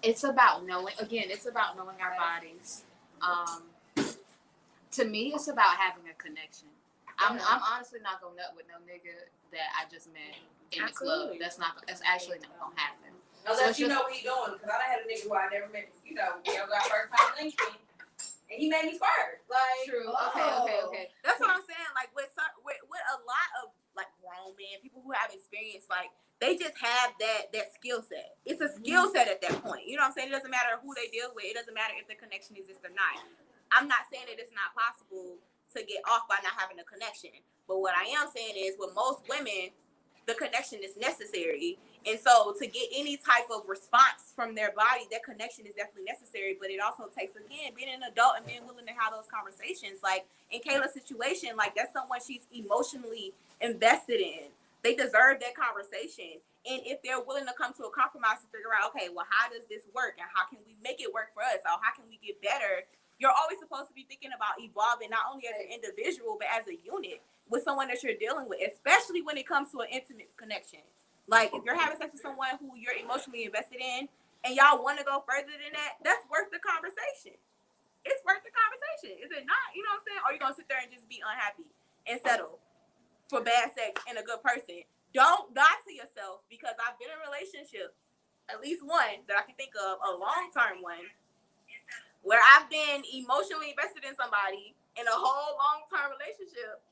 it's about knowing. Again, it's about knowing our bodies. To me, it's about having a connection. I'm honestly not gonna nut with no nigga that I just met in the club. That's actually not gonna happen. Unless you know what he's doing, because I done had a nigga who I never met. Got first time linking, and he made me squirt. Like True. Okay. That's what I'm saying. Like with a lot of like grown men, people who have experience, like they just have that skill set. It's a skill set at that point. You know what I'm saying? It doesn't matter who they deal with. It doesn't matter if the connection exists or not. I'm not saying that it's not possible to get off by not having a connection. But what I am saying is with most women, the connection is necessary. And so to get any type of response from their body, that connection is definitely necessary. But it also takes, again, being an adult and being willing to have those conversations. Like in Kayla's situation, like that's someone she's emotionally invested in. They deserve that conversation. And if they're willing to come to a compromise to figure out, okay, well, how does this work? And how can we make it work for us? Or how can we get better? You're always supposed to be thinking about evolving, not only as an individual, but as a unit with someone that you're dealing with, especially when it comes to an intimate connection. Like if you're having sex with someone who you're emotionally invested in and y'all want to go further than that, that's worth the conversation. It's worth the conversation. Is it not? You know what I'm saying? Or you going to sit there and just be unhappy and settle for bad sex and a good person. Don't lie to yourself, because I've been in a relationship, at least one that I can think of, a long-term one, where I've been emotionally invested in somebody in a whole long-term relationship,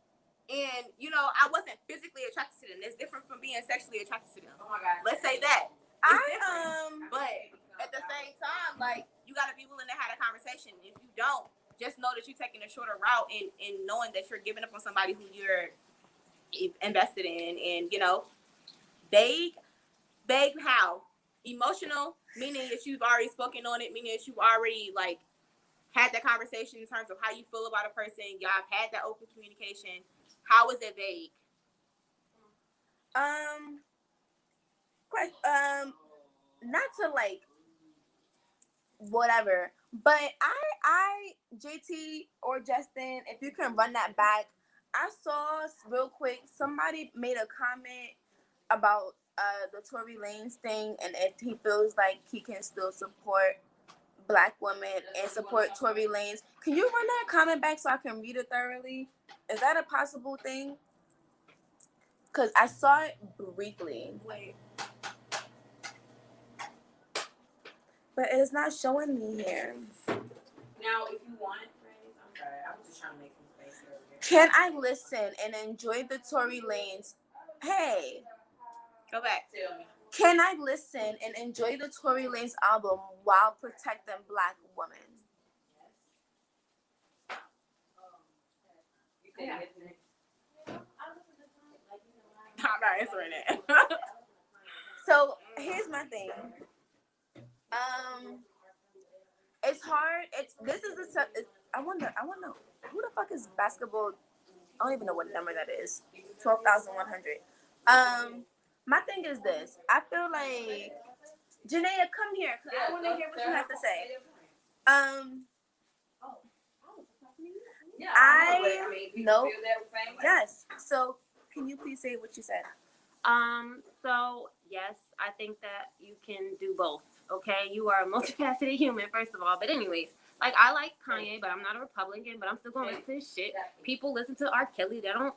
and you know, I wasn't physically attracted to them. It's different from being sexually attracted to them. Oh my God. Let's say that. It's different. But at the same time, like, you gotta be willing to have a conversation. If you don't, just know that you're taking a shorter route and knowing that you're giving up on somebody who you're invested in. And you know, vague how? Emotional, meaning that you've already spoken on it, meaning that you've already like had that conversation in terms of how you feel about a person. Y'all have had that open communication. How is it vague? Not to like whatever, but I JT or Justin, if you can run that back, I saw real quick somebody made a comment about the Tory Lanez thing, and if he feels like he can still support Black women and support Tory Lanez. Can you run that comment back so I can read it thoroughly? Is that a possible thing? Because I saw it briefly. Wait. But it's not showing me here. Now, if you want, I'm sorry, I was just trying to make some space earlier. Can I listen and enjoy the Tory Lanez? Hey. Go back. Tell me. Can I listen and enjoy the Tory Lanez album while protecting Black women? Yeah. I'm not answering that. So here's my thing. It's hard. I wonder who the fuck is basketball. I don't even know what number that is. 12,100. My thing is this. I feel like Janaea, come here because I want to hear what you have to say. Yes. So can you please say what you said? So yes, I think that you can do both. Okay, you are a multifaceted human, first of all. But anyways, like, I like Kanye, but I'm not a Republican. But I'm still gonna listen to his shit. People listen to R. Kelly. They don't,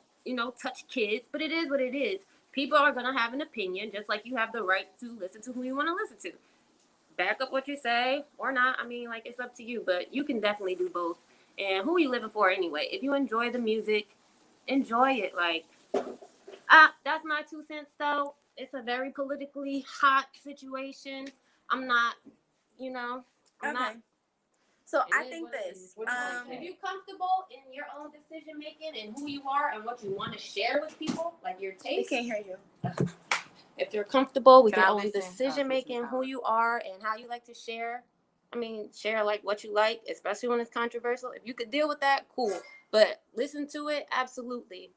touch kids. But it is what it is. People are gonna have an opinion, just like you have the right to listen to who you want to listen to. Back up what you say or not. I mean, like, it's up to you. But you can definitely do both. And who are you living for anyway? If you enjoy the music, enjoy it. Like, that's my 2 cents, though. It's a very politically hot situation. I'm not, I'm not. So I think this. If you're comfortable in your own decision making and who you are and what you want to share with people, like your They taste. can't hear you. If you're comfortable with Can your I own listen? decision making, who you are and how you like to share, share like what you like, especially when it's controversial. If you could deal with that, cool. But listen to it, absolutely.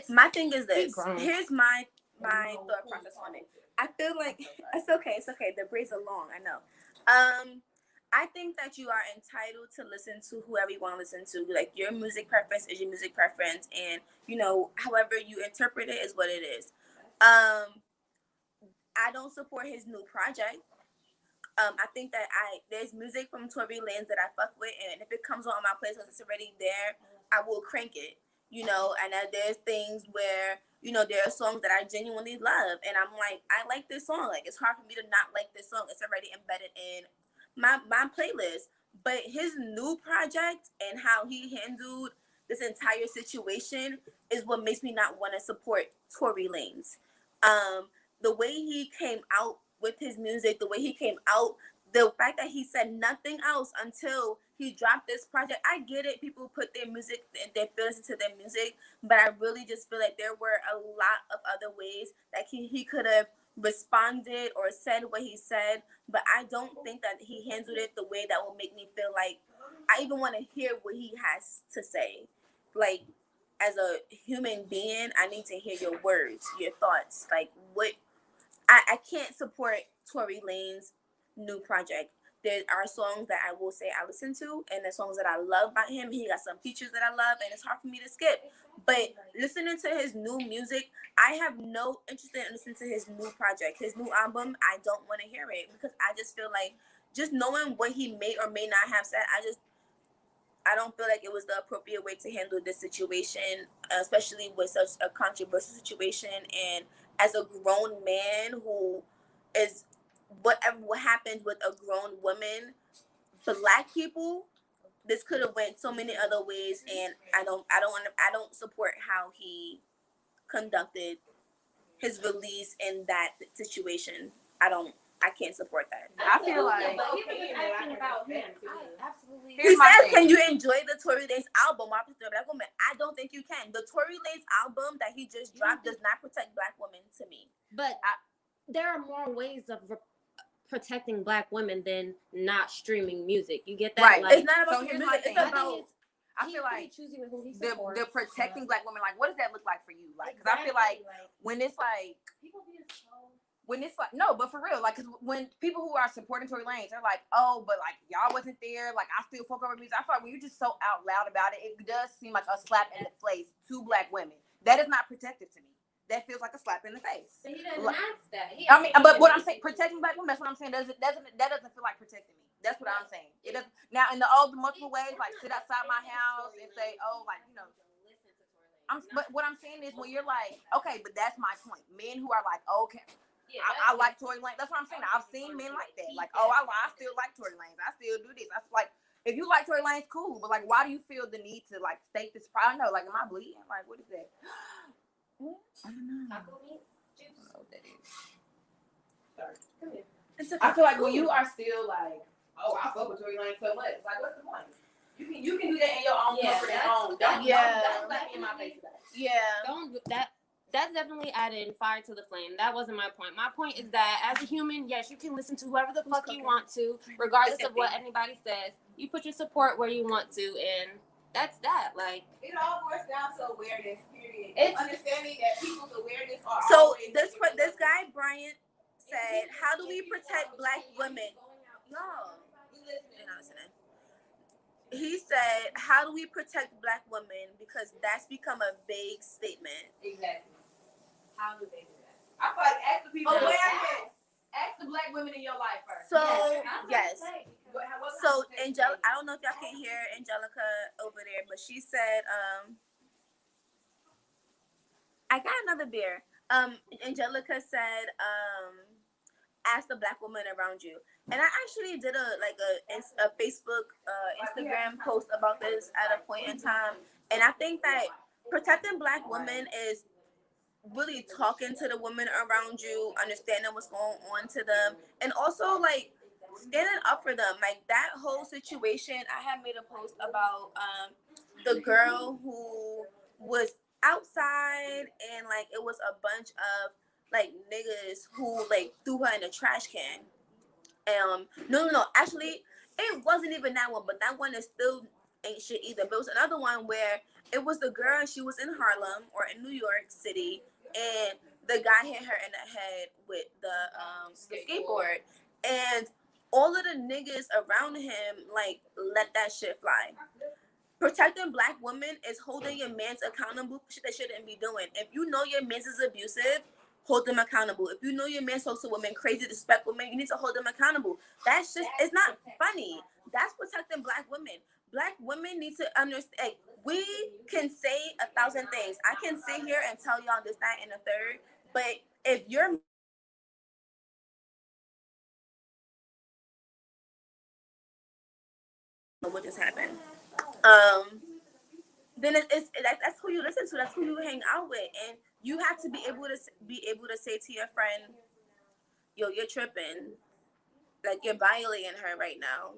My thing is this. grown. Here's my thought process on it. I feel like it's okay. The braids are long. I know. I think that you are entitled to listen to whoever you want to listen to. Like, your music preference is your music preference, and however you interpret it is what it is. I don't support his new project. I think that there's music from Tory Lanez that I fuck with, and if it comes on my playlist, it's already there, I will crank it. And there's things where, there are songs that I genuinely love. And I'm like, I like this song. Like, it's hard for me to not like this song. It's already embedded in my playlist. But his new project and how he handled this entire situation is what makes me not want to support Tory Lanez. The way he came out with his music, the way he came out, the fact that he said nothing else until he dropped this project. I get it. People put their music, their feelings into their music, but I really just feel like there were a lot of other ways that he could have responded or said what he said, but I don't think that he handled it the way that will make me feel like I even want to hear what he has to say. Like, as a human being, I need to hear your words, your thoughts. Like, what I can't support Tory Lanez new project. There are songs that I will say I listen to, and the songs that I love by him. He got some features that I love, and it's hard for me to skip. But listening to his new music, I have no interest in listening to his new project. His new album, I don't want to hear it because I just feel like just knowing what he may or may not have said, I don't feel like it was the appropriate way to handle this situation, especially with such a controversial situation. And as a grown man who is what happened with a grown woman, Black people, this could have went so many other ways, and I don't support how he conducted his release in that situation. I can't support that. I feel like Absolutely. He says, "Can you enjoy the Tory Lanez album?" Black woman, I don't think you can. The Tory Lanez album that he just dropped does not protect Black women to me. But there are more ways of protecting Black women than not streaming music. You get that? Right. Like, It's not about So here's music. my It's thing. about I feel like choosing who he the supports. protecting Black women, like, what does that look like for you? Like, because I feel like when it's like no, but for real, like, because when people who are supporting Tory Lanez, they're like, oh, but like y'all wasn't there, like I still fuck over music. I feel like when you're just so out loud about it, it does seem like a slap in the face to Black women. That is not protective to me. That feels like a slap in the face. But he doesn't ask that. I mean, but what I'm saying, protecting Black women, that's what I'm saying. That doesn't feel like protecting me. That's what I'm saying. It doesn't. Now, in the multiple ways, like sit outside my house and say, oh, like, you know. But what I'm saying is when you're like, okay, but that's my point. Men who are like, okay, I like Tory Lanez. That's what I'm saying. I've seen men like that. Like, oh, I still like Tory Lanez. I still do this. I like, if you like Tory Lanez, cool. But like, why do you feel the need to like state this pride? I don't know. Like, am I bleeding? Like, what is that? I don't know. I don't know what that is. Sorry. I feel like when you are still like, oh, I fuck with Tory Lanez so much. Like, what's the point? You can do that in your own comfort at home. Don't slap me in my face. Don't that. That's definitely adding fire to the flame. That wasn't my point. My point is that as a human, yes, you can listen to whoever the fuck you want to, regardless of what anybody says. You put your support where you want to, and that's that. Like, it all boils down to awareness. Period. It's understanding that people's awareness are. So this guy Bryant said, "How do we protect Black women?" No, you're not listening. He said, "How do we protect Black women? Because that's become a vague statement." Exactly. How do they do that? I feel like ask the people. Awareness. Ask the Black women in your life first. So yes. What So Angelica, I don't know if y'all can hear Angelica over there, but she said, "I got another beer." Angelica said, "Ask the Black woman around you." And I actually did a Facebook, Instagram post about this at a point in time, and I think that protecting Black women is really talking to the women around you, understanding what's going on to them, and also like standing up for them. Like that whole situation, I had made a post about the girl who was outside and like it was a bunch of like niggas who like threw her in a trash can. No, actually it wasn't even that one, but that one is still ain't shit either. But it was another one where it was the girl and she was in Harlem or in New York City, and the guy hit her in the head with the skateboard, and all of the niggas around him like let that shit fly. Protecting Black women is holding your mans accountable for shit they shouldn't be doing. If you know your mans is abusive, hold them accountable. If you know your man talks to women crazy, disrespect women, you need to hold them accountable. That's just, it's not funny. That's protecting Black women. Black women need to understand. We can say 1,000 things. I can sit here and tell y'all this, that, and the third. But if you're what just happened, then that's who you listen to. That's who you hang out with, and you have to be able to say to your friend, "Yo, you're tripping. Like you're violating her right now.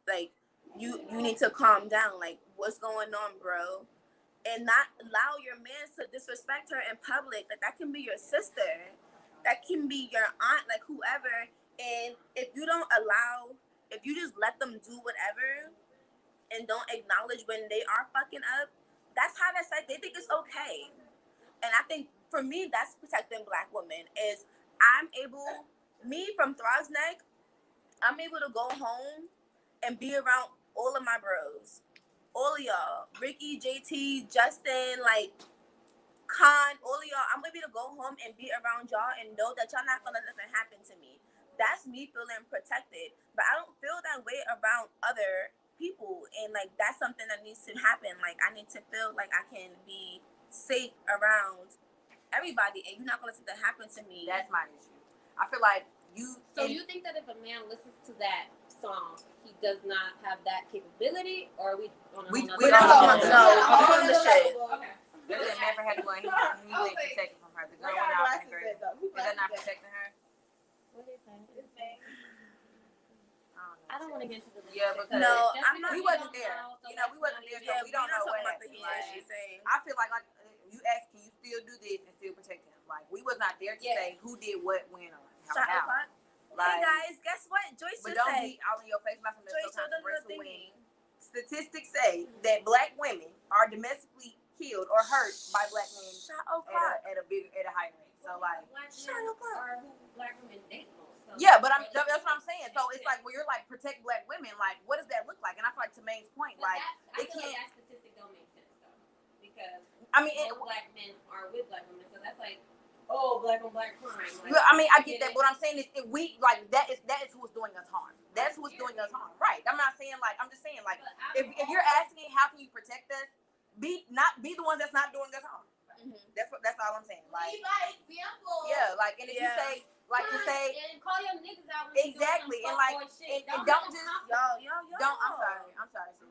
Like you need to calm down. Like what's going on, bro?" And not allow your man to disrespect her in public. Like that can be your sister, that can be your aunt, like whoever. And if you just let them do whatever and don't acknowledge when they are fucking up, that's how that's like they think it's okay. And I think for me, that's protecting Black women. Is me from Throgs Neck, I'm able to go home and be around all of my bros, all of y'all, Ricky, JT, Justin, like Khan, all of y'all. I'm able to go home and be around y'all and know that y'all not gonna let nothing happen to me. That's me feeling protected. But I don't feel that way around other people, and like that's something that needs to happen. Like I need to feel like I can be safe around everybody, and you're not gonna let that happen to me. That's my issue. I feel like So you think that if a man listens to that song, he does not have that capability, or are we on We another don't level? know. No, on the shit. Okay. There's a never had one. He didn't protect from her. The girl went out and girl. Is that not protecting her? What do you think? I don't want to get into the Yeah, because No, just I'm not- because we you wasn't don't there. know, so You know, we that's wasn't there, not so we don't know what about the happened. he said, she say. I feel like you asked, can you still do this and still protect him? Like we was not there to say who did what, when, or Shut how. up. Like, Hey guys, guess what? Joyce but just don't said. be out in your face about something Joyce that's so showed us the controversial when thingy. statistics say that black women are domestically killed or hurt by black men Shut up. Fuck. at a higher rate. So like, Shut up. Or who black women date most. So yeah, but that's what I'm saying. So it's like when you're like protect black women, like what does that look like? And I feel like to Maine's point, But like I it feel like can't. that statistic don't make sense though, because I mean, most black men are with black women, so that's like, oh, black on black crime. Like, I mean, I get that. But what I'm saying is, if we like that is who's doing us harm. That's who's doing us harm, right? I'm not saying like I'm just saying like if you're asking how can you protect us, be the ones that's not doing us harm. Mhm. That's all I'm saying. Like example. yeah, like and if you Yeah. say like to say and call your niggas out when exactly you and doing like some fuckboy shit. and don't just Yo. don't. I'm sorry. Sis.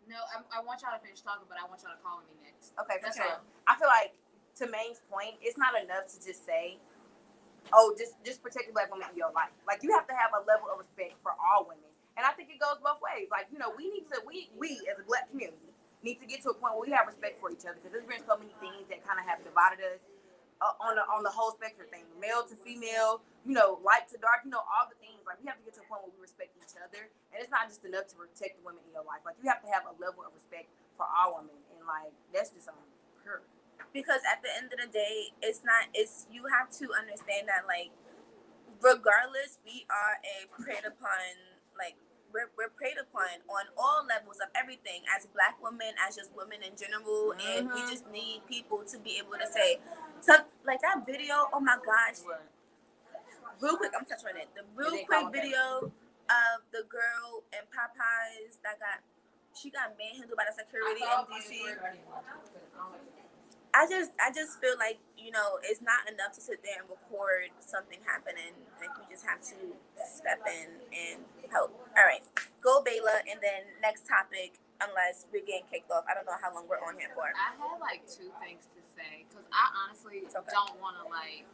No, I want y'all to finish talking, but I want y'all to call me next. Okay, for Okay. sure. I feel like to Maine's point, it's not enough to just say, "Oh, just protect the black woman in your life." Like you have to have a level of respect for all women, and I think it goes both ways. Like we need to we as a black community need to get to a point where we have respect for each other because there's been so many things that kind of have divided us on the whole spectrum thing, male to female, light to dark, all the things. Like we have to get to a point where we respect each other, and it's not just enough to protect the women in your life. Like you have to have a level of respect for all women, and like that's just on her. Because at the end of the day, you have to understand that like regardless, we are preyed upon, like we're preyed upon on all levels of everything as black women, as just women in general, and we just need people to be able to say, so like that video, oh my gosh. Real quick, I'm touching on it. The real quick video of the girl in Popeyes that got manhandled by the security in DC. I just feel like, it's not enough to sit there and record something happening. Like we just have to step in and help. All right, go Bayla, and then next topic. Unless we're getting kicked off, I don't know how long we're on here for. I had like two things to say because I honestly don't want to like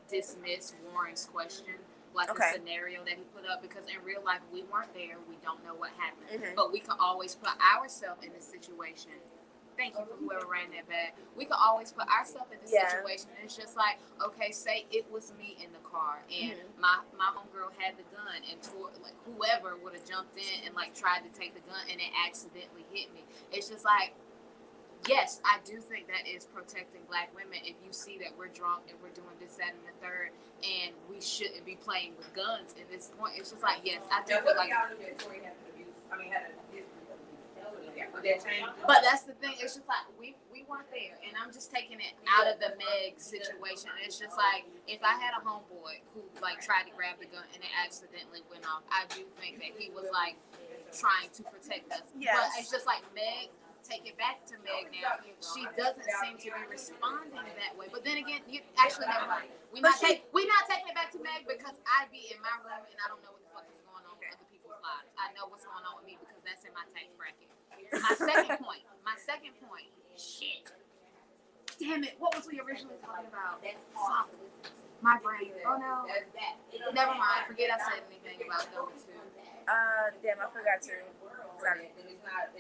dismiss Warren's question, like the scenario that he put up, because in real life we weren't there, we don't know what happened, but we can always put ourselves in this situation. Thank you for whoever ran that back. We can always put ourselves in this situation. And it's just like, okay, say it was me in the car and my homegirl had the gun and like whoever would have jumped in and like tried to take the gun and it accidentally hit me. It's just like, yes, I do think that is protecting black women. If you see that we're drunk and we're doing this, that, and the third, and we shouldn't be playing with guns at this point, it's just like, yes, I do feel like. But that's the thing. It's just like we weren't there, and I'm just taking it out of the Meg situation. It's just like if I had a homeboy who like tried to grab the gun and it accidentally went off, I do think that he was like trying to protect us. Yes. But it's just like Meg. Take it back to Meg now. She doesn't seem to be responding that way. But then again, actually never mind. We're not taking it back to Meg because I be in my room and I don't know what the fuck is going on with other people's lives. I know what's going on with me because that's in my tax bracket. My second point. Shit. Damn it. What was we originally talking about? Fuck. My brain. Oh no. Never mind. Forget I said anything about number 2. Damn, I forgot to. Sorry.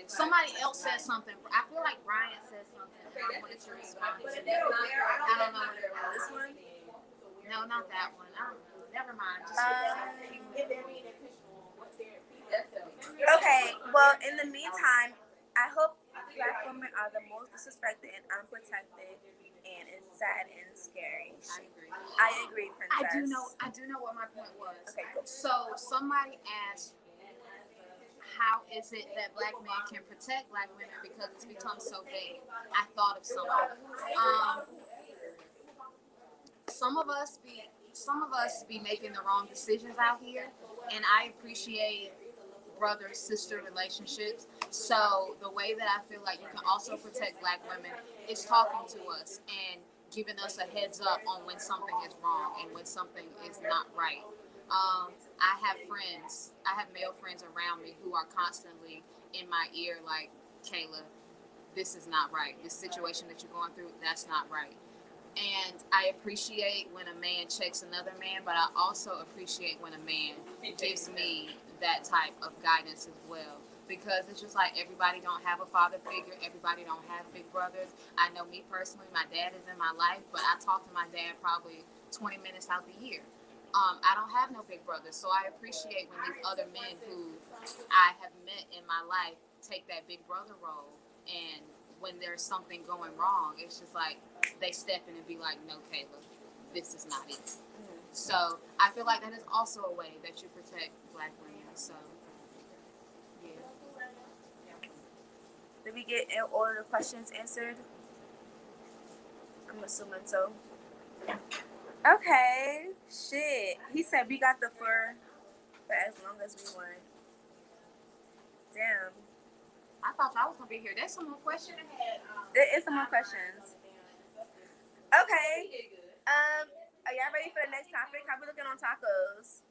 Somebody else said something. I feel like Brian said something. I wanted to respond to. I don't know what it was. This one? No, not that one. Never mind. Okay, well, in the meantime, I hope black women are the most disrespected and unprotected, and it's sad and scary. I agree, Princess. I do know what my point was. Okay, cool. So somebody asked, how is it that black men can protect black women because it's become so vague? I thought of something. Some of us be making the wrong decisions out here, and I appreciate brother-sister relationships. So the way that I feel like you can also protect black women is talking to us and giving us a heads up on when something is wrong and when something is not right. I have friends, I have male friends around me who are constantly in my ear like, Kayla, this is not right. This situation that you're going through, that's not right. And I appreciate when a man checks another man, but I also appreciate when a man gives me that type of guidance as well. Because it's just like everybody don't have a father figure. Everybody don't have big brothers. I know me personally, my dad is in my life, but I talk to my dad probably 20 minutes out the year. I don't have no big brothers, so I appreciate when these other men who I have met in my life take that big brother role. And when there's something going wrong, it's just like they step in and be like, no, Kayla, this is not it. So I feel like that is also a way that you protect Black women. So Did we get all of the questions answered? I'm assuming so. Okay, shit. He said we got the fur for as long as we want. Damn. I thought y'all was gonna be here. There's some more questions. There is some more questions. Okay. Are y'all ready for the next topic? How we looking on tacos?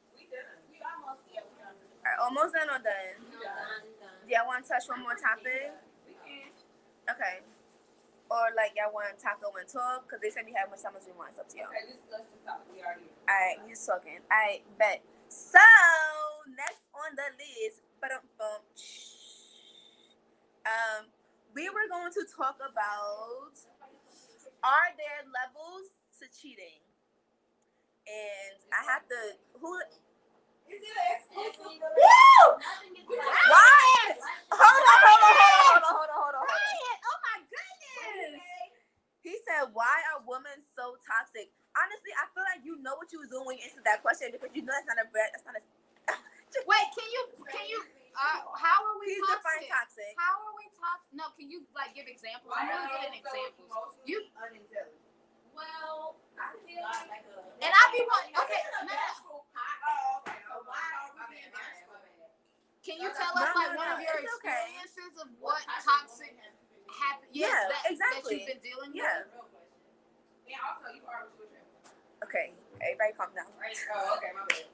Almost done or done? Do y'all want to touch one more topic? Okay. Or like y'all want taco and talk? Because they said we have much time as we want. It's up to y'all. Okay, let's just talk. We already. Alright, we just talking. Alright, bet. So next on the list, we were going to talk about, are there levels to cheating? And I have to Is it exclusive? Woo! What? Hold on. Ryan, oh my goodness! He said, why are women so toxic? Honestly, I feel like you know what you was doing when you answered that question because you know that's not a Wait, can you how are we Please define toxic? toxic. How are we toxic? No, can you like give examples? I'm really good at examples. You Unintelligent. Well, I feel like a. and I be one. Okay, no. Can you tell us like one of your It's okay. experiences of what toxic happened? Yes, Yeah, that exactly. you've been dealing Yeah. with. And also, you are with your Okay, everybody calm down. right? Oh, okay, my bad.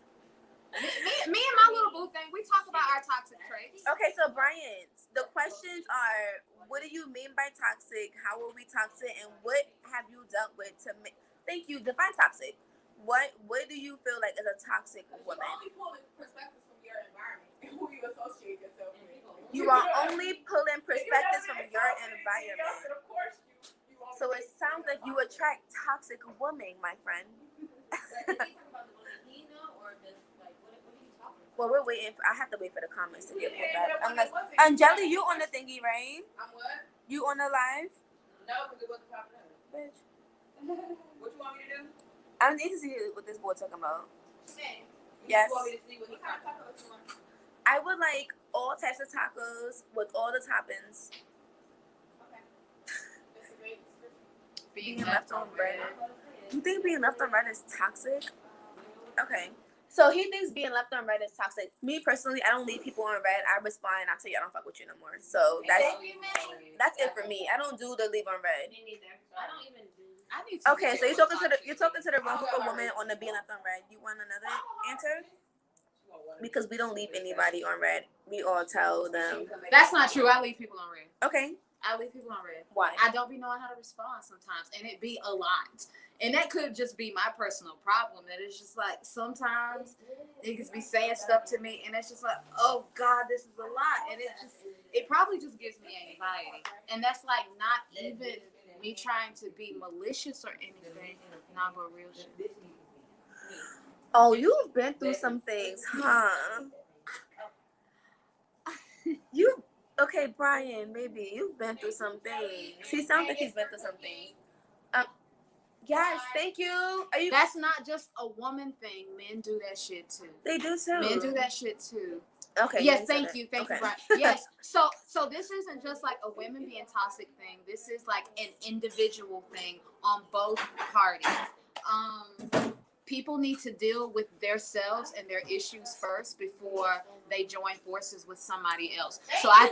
Me and my little boo thing, we talk about our toxic traits. Okay, so Brian, the questions are, what do you mean by toxic? How are we toxic? And what have you dealt with to make, thank you, define toxic. What do you feel like is a toxic woman? You're only pulling perspectives from your environment and who you associate yourself with. You are only pulling perspectives from your environment. Of course, you So it sounds like you attract toxic women, my friend. Well, we're waiting. I have to wait for the comments to get pulled back. Unless, Angeli, you on the thingy, right? I'm what? You on the live? No, because it wasn't popping up. Bitch. What you want me to do? I need to see what this boy talking about. Hey, Yes. You want me to see what kind of tacos you want? I would like all types of tacos with all the toppings. Okay. That's a great description. Being left on red. You think being left on red is toxic? Okay. So he thinks being left on red is toxic. Me personally, I don't leave people on red. I respond. I tell you I don't fuck with you no more. So that's it for me. I don't do the leave on red. Me neither. I don't even do. I need to Okay, so you're talking to the wrong group of women on the being left on red. You want another answer? Because we don't leave anybody on red. We all tell them. That's not true. I leave people on red. Okay. I leave people on red. Why? I don't be knowing how to respond sometimes, and it be a lot. And that could just be my personal problem. That it's just like sometimes niggas be saying stuff to me, and it's just like, oh God, this is a lot, and it probably just gives me anxiety. And that's like not even me trying to be malicious or anything. Nah, but real shit. Oh, you've been through some things, huh? Okay, Brian, maybe you've been through some things. He sounds like he's been through some things. Yes, thank you. Are you? That's not just a woman thing. Men do that shit too. They do too. Men do that shit too. Okay. Yes, thank you, Okay. Brian. Yes. So this isn't just like a women being toxic thing. This is like an individual thing on both parties. People need to deal with themselves and their issues first before they join forces with somebody else. So I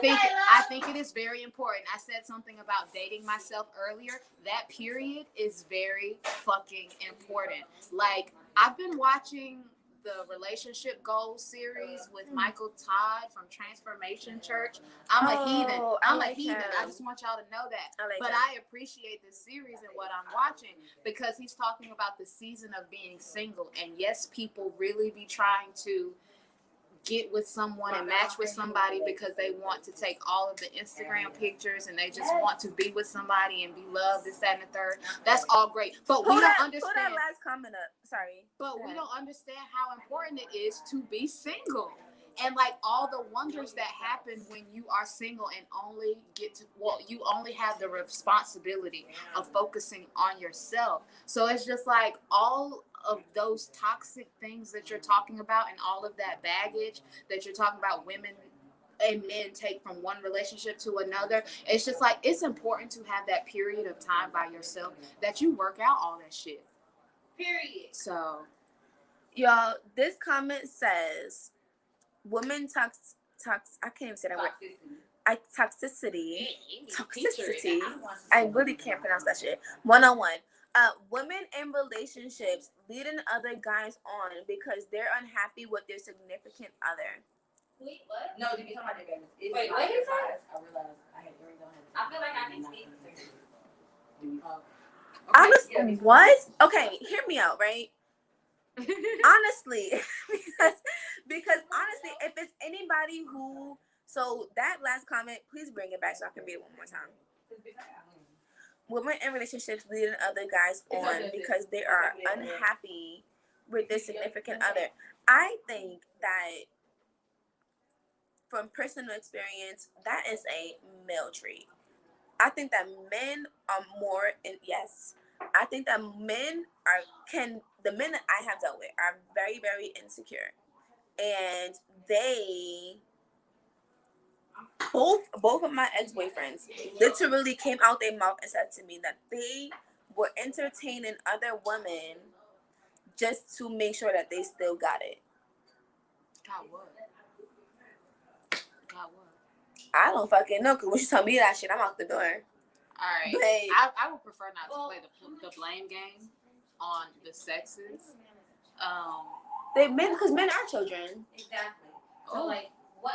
think it is very important. I said something about dating myself earlier. That period is very fucking important. Like, I've been watching the relationship goals series with Michael Todd from Transformation Church. I'm a heathen. I'm a heathen. I just want y'all to know that. I appreciate this series and what I'm watching because he's talking about the season of being single. And yes, people really be trying to get with someone and match with somebody because they want to take all of the Instagram pictures and they just want to be with somebody and be loved, this, that, and the third. That's all great. But we don't understand. Pull that last comment up. Sorry. But we don't understand how important it is to be single. And like all the wonders that happen when you are single and only you only have the responsibility of focusing on yourself. So it's just like all of those toxic things that you're talking about and all of that baggage that you're talking about women and men take from one relationship to another. It's just like, it's important to have that period of time by yourself that you work out all that shit. Period. So, y'all, this comment says, women I can't even say that word. Toxicity. I really can't pronounce that shit. 101. Women in relationships leading other guys on because they're unhappy with their significant other. Wait, what? No, did you talk about your business? Wait, what is that? I realized I had earrings on. I feel like I can speak. Honestly, what? Okay, hear me out, right? Honestly, because honestly, if it's anybody who, so that last comment, please bring it back so I can read it one more time. Women in relationships leading other guys on because they are unhappy with their significant other. I think that from personal experience, that is a male trait. I think that men are more, and yes, I think that men the men that I have dealt with are very, very insecure. And they, both of my ex-boyfriends literally came out their mouth and said to me that they were entertaining other women just to make sure that they still got it. God what? I don't fucking know, because when you tell me that shit, I'm out the door. All right. But I would prefer not to play the blame game on the sexes. Because men are children. Exactly. So like what?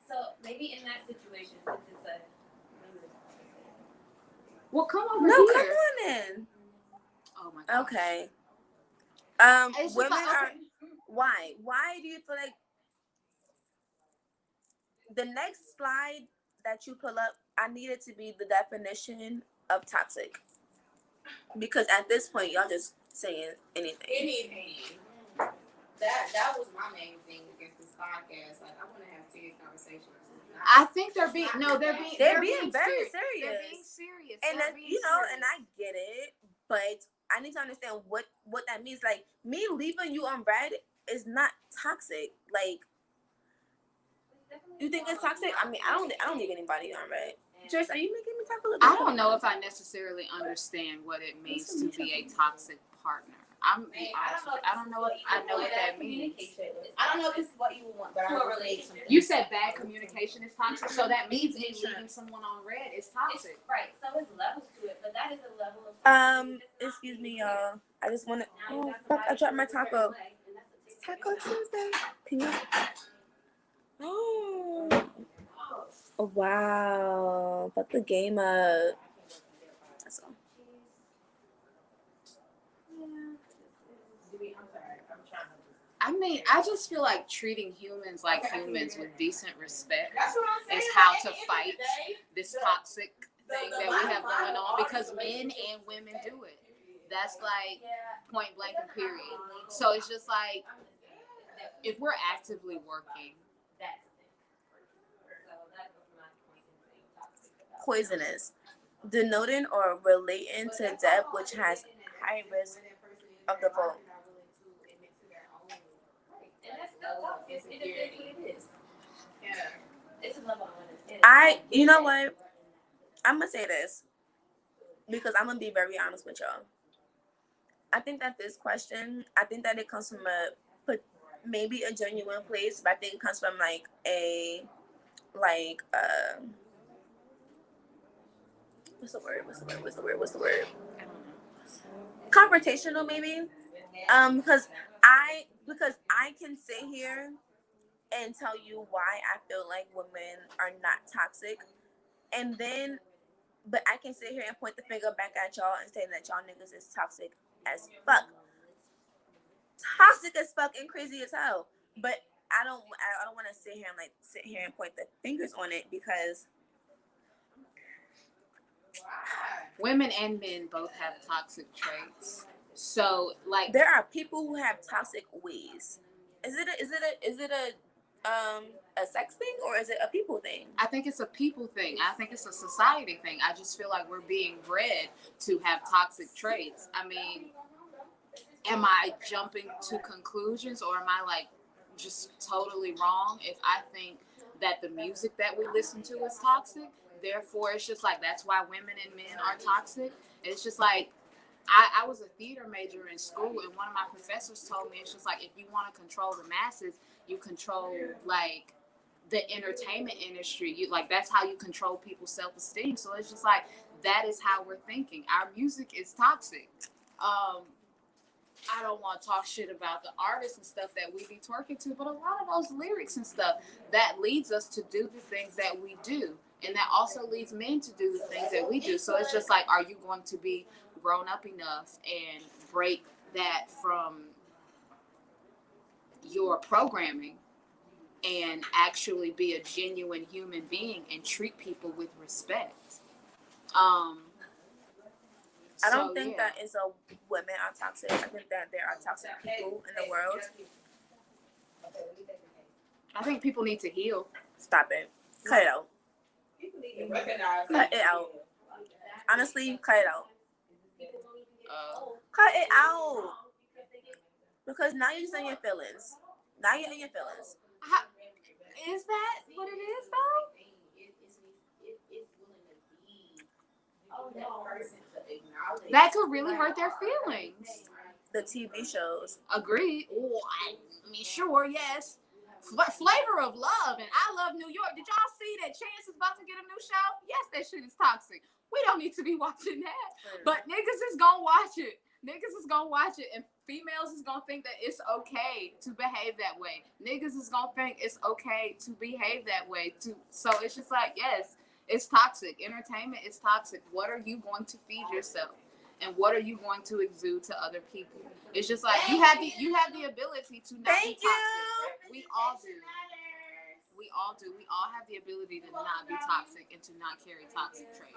So maybe in that situation, since it's a. Well, come over No, here. come on in. Oh my God. Okay. It's Women just like, are. Why? Why do you feel like the next slide that you pull up? I need it to be the definition of toxic, because at this point, y'all just saying anything. Anything. That was my main thing against this podcast. Like, I want to have serious conversations. I think they're being very They're being serious. serious. They're being serious. And They're that, being and I get it, but I need to understand what that means. Like, me leaving you on red is not toxic. Like, you think it's toxic? I mean, I don't leave anybody on red. Joyce, are you making me talk a little bit? I don't know if I necessarily understand what it means to be a toxic partner. I'm be honest with you. I don't know if I know what that means. I don't know if this is what you would want, but I would say something. You said bad communication is toxic, so that means me leaving someone on red is toxic. Right. So there's levels to it, but that is a level of. Excuse me, y'all. I just want to. Oh fuck! I dropped my taco. It's Taco Tuesday. Can you? Oh wow! Fuck the game up. That's all. I mean, I just feel like treating humans like humans with decent respect is how to fight this toxic thing that we have going on, because men and women do it. That's like point blank and period. So it's just like, if we're actively working. Poisonous, denoting or relating to death which has high risk of the vote. You know what? I'm gonna say this because I'm gonna be very honest with y'all. I think that this question, I think that it comes from maybe a genuine place, but I think it comes from what's the word? Confrontational, maybe. Because Because I can sit here and tell you why I feel like women are not toxic, and then, but I can sit here and point the finger back at y'all and say that y'all niggas is toxic as fuck, and crazy as hell. But I don't want to sit here and point the fingers on it, because women and men both have toxic traits. So like there are people who have toxic ways. Is it a sex thing, or is it a people thing? I think it's a people thing. I think it's a society thing. I just feel like we're being bred to have toxic traits. I mean, am I jumping to conclusions, or am I like just totally wrong if I think that the music that we listen to is toxic? Therefore, it's just like that's why women and men are toxic. It's just like I was a theater major in school, and one of my professors told me it's just like if you want to control the masses, you control like the entertainment industry. You like that's how you control people's self-esteem. So it's just like that is how we're thinking. Our music is toxic. I don't want to talk shit about the artists and stuff that we be twerking to, but a lot of those lyrics and stuff that leads us to do the things that we do. And that also leads men to do the things that we do. So it's just like, are you going to be grown up enough and break that from your programming and actually be a genuine human being and treat people with respect? I don't think that is a women are toxic. I think that there are toxic people in the world. I think people need to heal. Stop it. Cut it out. Cut it out. Honestly, cut it out. Cut it out. Because now you're just in your feelings. Now you're in your feelings. Is that what it is, though? That could really hurt their feelings. The TV shows. Agreed. Oh, I mean, sure, yes. Flavor of Love and I Love New York. Did y'all see that Chance is about to get a new show? Yes, that shit is toxic. We don't need to be watching that. But niggas is gonna watch it. Niggas is gonna watch it, and females is gonna think that it's okay to behave that way. Niggas is gonna think it's okay to behave that way too. So it's just like, yes, it's toxic. Entertainment is toxic. What are you going to feed yourself? And what are you going to exude to other people? It's just like you have the ability to not be toxic. We all do. We all do. We all have the ability to not be toxic and to not carry toxic traits.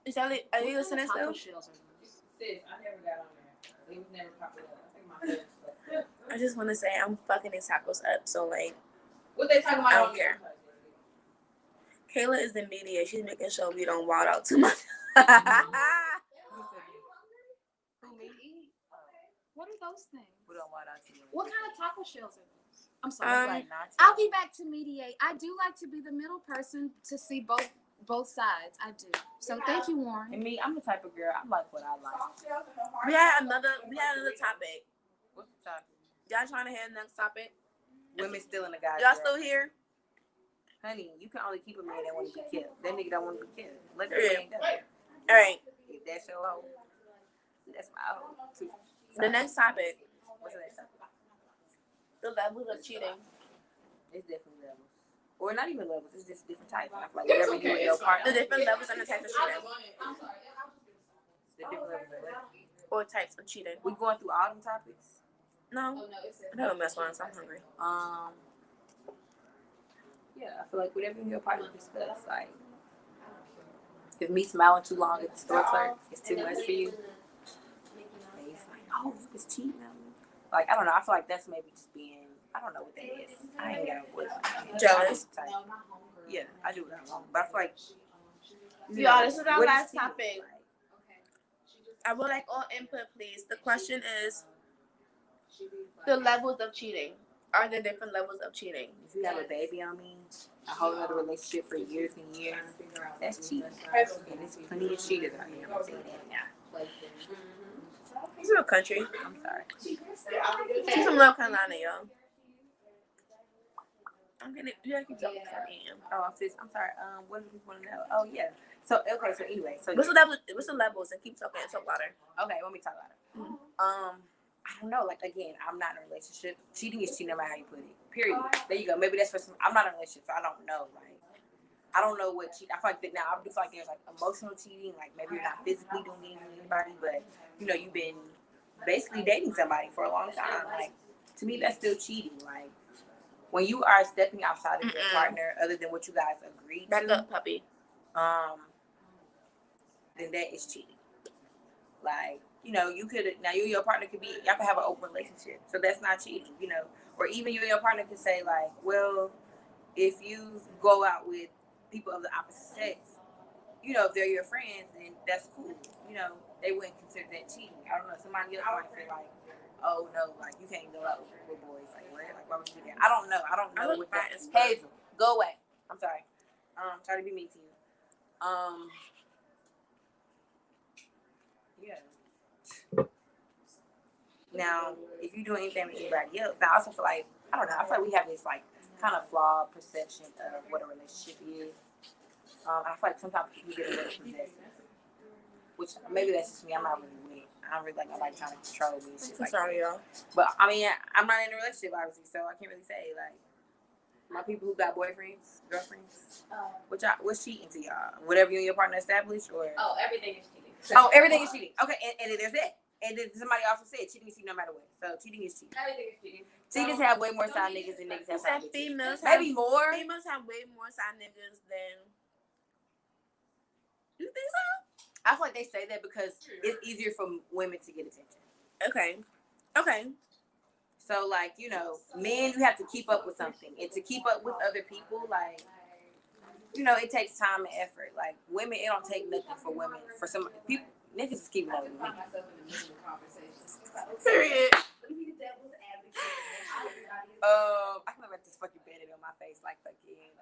Is that are you listening still? I just want to say I'm fucking these tacos up. So like, What they talking about? I don't care. Kayla is the media. She's making sure we don't wild out too much. What are those things? We don't want to. What kind of taco shells are those? I'm sorry. Like nachos. I'll be back to mediate. I do like to be the middle person to see both sides. I do. So thank you, Warren. And me, I'm the type of girl. I like what I like. We had another topic. What's the topic? Y'all trying to hear the next topic? Women still in the guys. Y'all still here? Honey, you can only keep a man that want to be killed. That nigga don't want to be killed. Let the Yeah. man go. All right. If that's your hoe, that's my hoe too. The next topic. What's the next topic? The levels of cheating. It's different levels. Or not even levels, it's just different types. I feel like whatever you and your partner. The different levels and the types of cheating. The different levels of what? Or types of cheating. We going through all them topics? No. I don't mess with us. I'm hungry. Yeah, I feel like whatever you and your partner discuss, like if me smiling too long at the store clerk is too much for you. And it's like, oh, it's cheating on me. Like, I don't know. I feel like that's maybe just being, I don't know what that is. I ain't got a boyfriend. Jealous. Yeah, I do what I want. But I feel like, Y'all, this is our what last cheating? topic. I would like all input, please. The question is the levels of cheating. Are there different levels of cheating? If you have a baby on me, a whole other relationship for years and years, that's cheating. And there's plenty of cheaters out here. I'm saying that now. It's real country. I'm sorry. She's from North Carolina, y'all. I'm gonna. You gotta keep talking for me. Oh, I'm sorry. What do you want to know? Oh, yeah. So, okay. So anyway, so What's the level? What's the levels? And keep talking and talk louder. okay. Let me talk about it. I don't know. Like, again, I'm not in a relationship. Cheating is cheating no matter how you put it. Period. There you go. Maybe that's for some. I'm not in a relationship, so I don't know. Like, I don't know what cheat. I feel like that now. I feel like there's like emotional cheating. Like maybe you're not physically doing anything with anybody, but you know you've been basically dating somebody for a long time. Like to me, that's still cheating. Like when you are stepping outside of your partner, other than what you guys agreed Back to, up, puppy. then that is cheating. Like, you know, you could now you and your partner could be y'all could have an open relationship, so that's not cheating. You know, or even you and your partner could say like, well, if you go out with people of the opposite sex, you know, if they're your friends, then that's cool. You know, they wouldn't consider that cheating. I don't know. Somebody else might say like, oh no, like you can't go out with little boys. Like what? Like why would you do that? I don't know. I don't know what that is. Hazel, go away. I'm sorry. Try to be mean to you. Yeah. Now, if you do anything with anybody else, I also feel like I don't know. I feel like we have this like kind of flawed perception of what a relationship is. I feel like sometimes people get a little possessive, which maybe that's just me. I'm not really with it. I don't really like nobody trying to control me and shit like that. Y'all. But I mean, I'm not in a relationship obviously, so I can't really say like my people who got boyfriends, girlfriends. What's cheating to y'all? Whatever you and your partner established, or Everything is cheating. everything is cheating. Okay, and then there's that. And then somebody also said cheating is cheating no matter what. So cheating is cheating. Everything is cheating. Cheaters have way more side niggas than niggas have side bitches. Females Maybe more. Females have way more side niggas than. You think so? I feel like they say that because it's easier for women to get attention. Okay. So like, you know, men, you have to keep up with something, and to keep up with other people, like, you know, it takes time and effort. Like women, it don't take nothing for women. For some people, niggas is keeping up with me. Period. I can remember this fucking bandit on my face, like fucking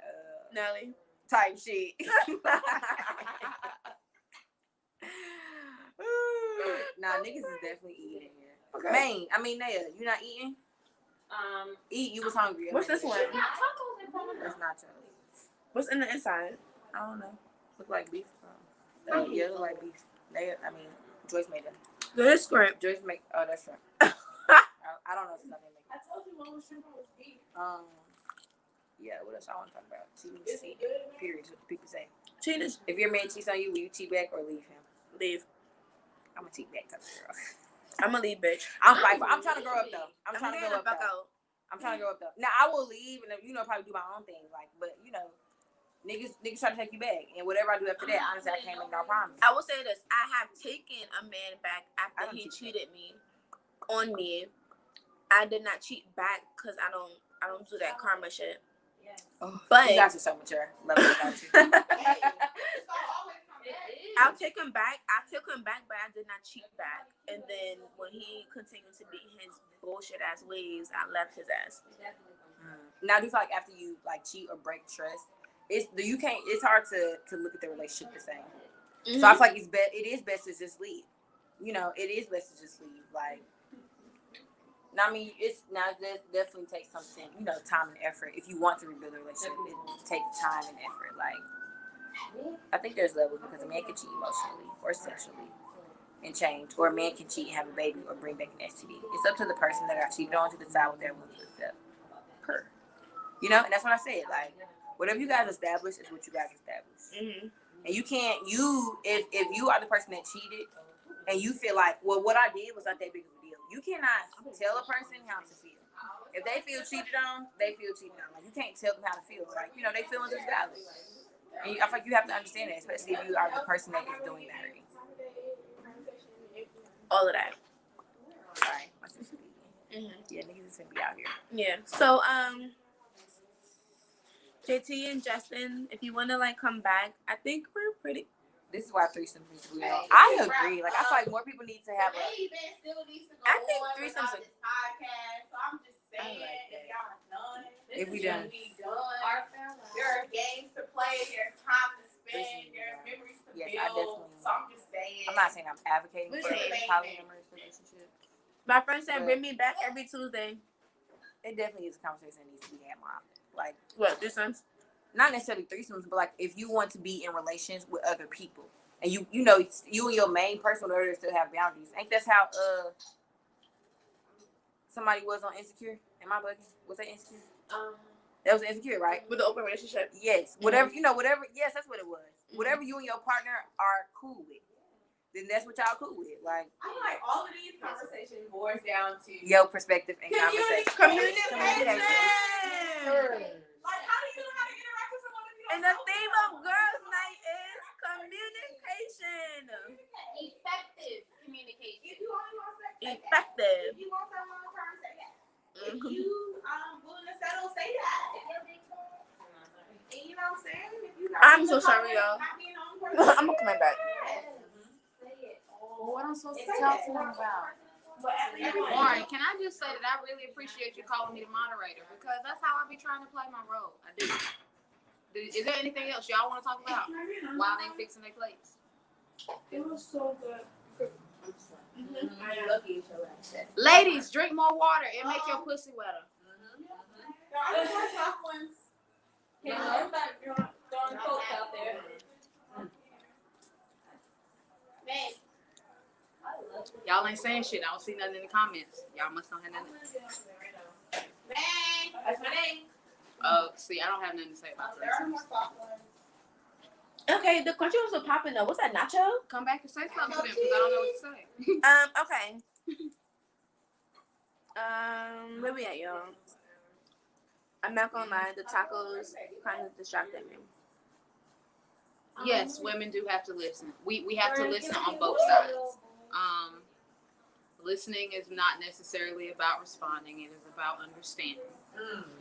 Nelly. type shit. Nah, niggas is definitely eating here. Okay. Man, I mean, Naya, you not eating? Eat. You was hungry. What's this one? That's nachos. What's in the inside? I don't know. Look like beef. Yeah, look like beef. Joyce made them. Good script. Joyce make. Oh, that's right. I don't know if something make. I told you what was beef. Yeah. What else I want to talk about? Cheating. Period. What people say. Cheating. If your man cheats on you, will you cheat back or leave him? Leave. I'm gonna cheat back, type of girl. I'm gonna leave, bitch. I'm trying to grow up though. I'm trying to grow up though. out. I'm trying to grow up though. Now I will leave and you know probably do my own thing, like, but you know, niggas try to take you back, and whatever I do after that, honestly, I can't make no promise. I will say this: I have taken a man back after he cheated on me. I did not cheat back because I don't do that karma shit. Oh, but you guys are so mature. Love it about you. I'll take him back. I took him back, but I did not cheat back. And then when he continued to be his bullshit ass ways, I left his ass. Now, do you feel like after you like cheat or break trust, it's hard to look at the relationship the same. Mm-hmm. So I feel like it is best to just leave. You know, it is best to just leave. Like, I mean, it definitely takes something, you know, time and effort. If you want to rebuild a relationship, it takes time and effort. Like, I think there's levels because a man can cheat emotionally or sexually and change, or a man can cheat and have a baby or bring back an STD. It's up to the person that got cheated on to decide what they're willing to accept. You know, and that's what I said. Like, whatever you guys establish is what you guys establish. Mm-hmm. And you can't, if you are the person that cheated and you feel like, well, what I did was not that big of a deal. You cannot tell a person how to feel. If they feel cheated on, they feel cheated on. Like, you can't tell them how to feel. Like, you know, they feelings is valid. And I feel like you have to understand that, especially if you are the person that is doing the hurting. All of that. Sorry, my sister. Yeah, niggas is gonna be out here. Yeah. So, JT and Justin, if you wanna like come back, I think we're pretty. This is why threesomes is real. I agree. Like, I feel like more people need to have I think threesomes. Podcast, so I'm just saying, if y'all are done, If we done. be done. There are games to play. There's time to spend. There's memories to Yes, build. I definitely. So I'm just saying. I'm not saying I'm advocating for a Listen. polyamorous relationship. My friend said, bring me back every Tuesday. It definitely is a conversation that needs to be had more often. Like, What, threesomes? not necessarily threesomes, but like if you want to be in relations with other people, and you know you and your main person in order to still have boundaries. Ain't that's how somebody was on Insecure? Am I bugging? Was that Insecure? That was Insecure, right? With the open relationship. Yes. Whatever, whatever. Yes, that's what it was. Whatever you and your partner are cool with, then that's what y'all cool with. Like, I feel like all of these conversations boils down to your perspective and conversation. Communication. Like, how do you know how to interact with someone if you don't And the know theme them? of girls' night is communication. Effective communication. If you only want sex, say that. Effective. If you want some long term, say that. If you willing to settle, say that. And you know what I'm saying? If you I'm so sorry, y'all. not being the only person, I'm coming back. Well, what I'm supposed to talk to them about? Warren, can I just say that I really appreciate you calling me the moderator because that's how I be trying to play my role. I do. Is there anything else y'all want to talk about while they fixing their plates? It was so good. I'm lucky you showed that. Ladies, drink more water. It make your pussy wetter. I just want soft ones. Yeah, let's start throwing quotes out there. Man. Y'all ain't saying shit. I don't see nothing in the comments. Y'all must not have nothing. Man, that's my name. See, I don't have nothing to say about There are this. more soft ones. Okay, the country was so popping though. What's that, nacho? Come back and say something to them because I don't know what to say. Okay. Where we at, y'all? I'm not gonna lie, the tacos kind of distracted me. Yes, women do have to listen. We have to listen on both sides. Listening is not necessarily about responding. It is about understanding.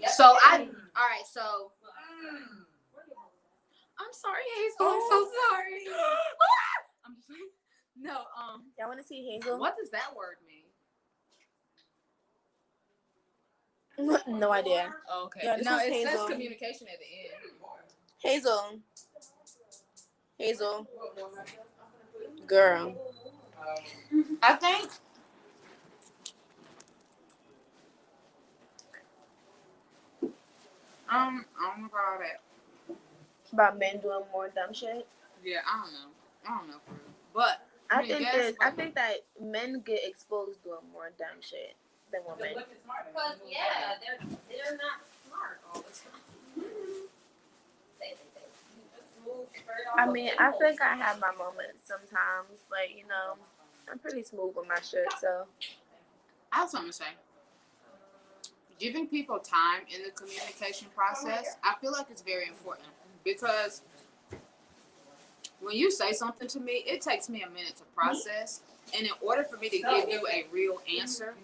So all right, so I'm sorry, Hazel. I'm so sorry. I'm just no, Y'all wanna see Hazel? what does that word mean? No idea. Okay. Yeah, this No, was it says Hazel. communication at the end. Hazel. Girl. I think I don't know about all that. About men doing more dumb shit. Yeah, I don't know for real. But I mean, think that men get exposed doing more dumb shit than women. Because yeah, they're not smart all the time. They just move straight off I the mean, wall. I think I have my moments sometimes, but I'm pretty smooth with my shit, so. I have something to say. Giving people time in the communication process, I feel like it's very important because when you say something to me, it takes me a minute to process, and in order for me to give you a real answer,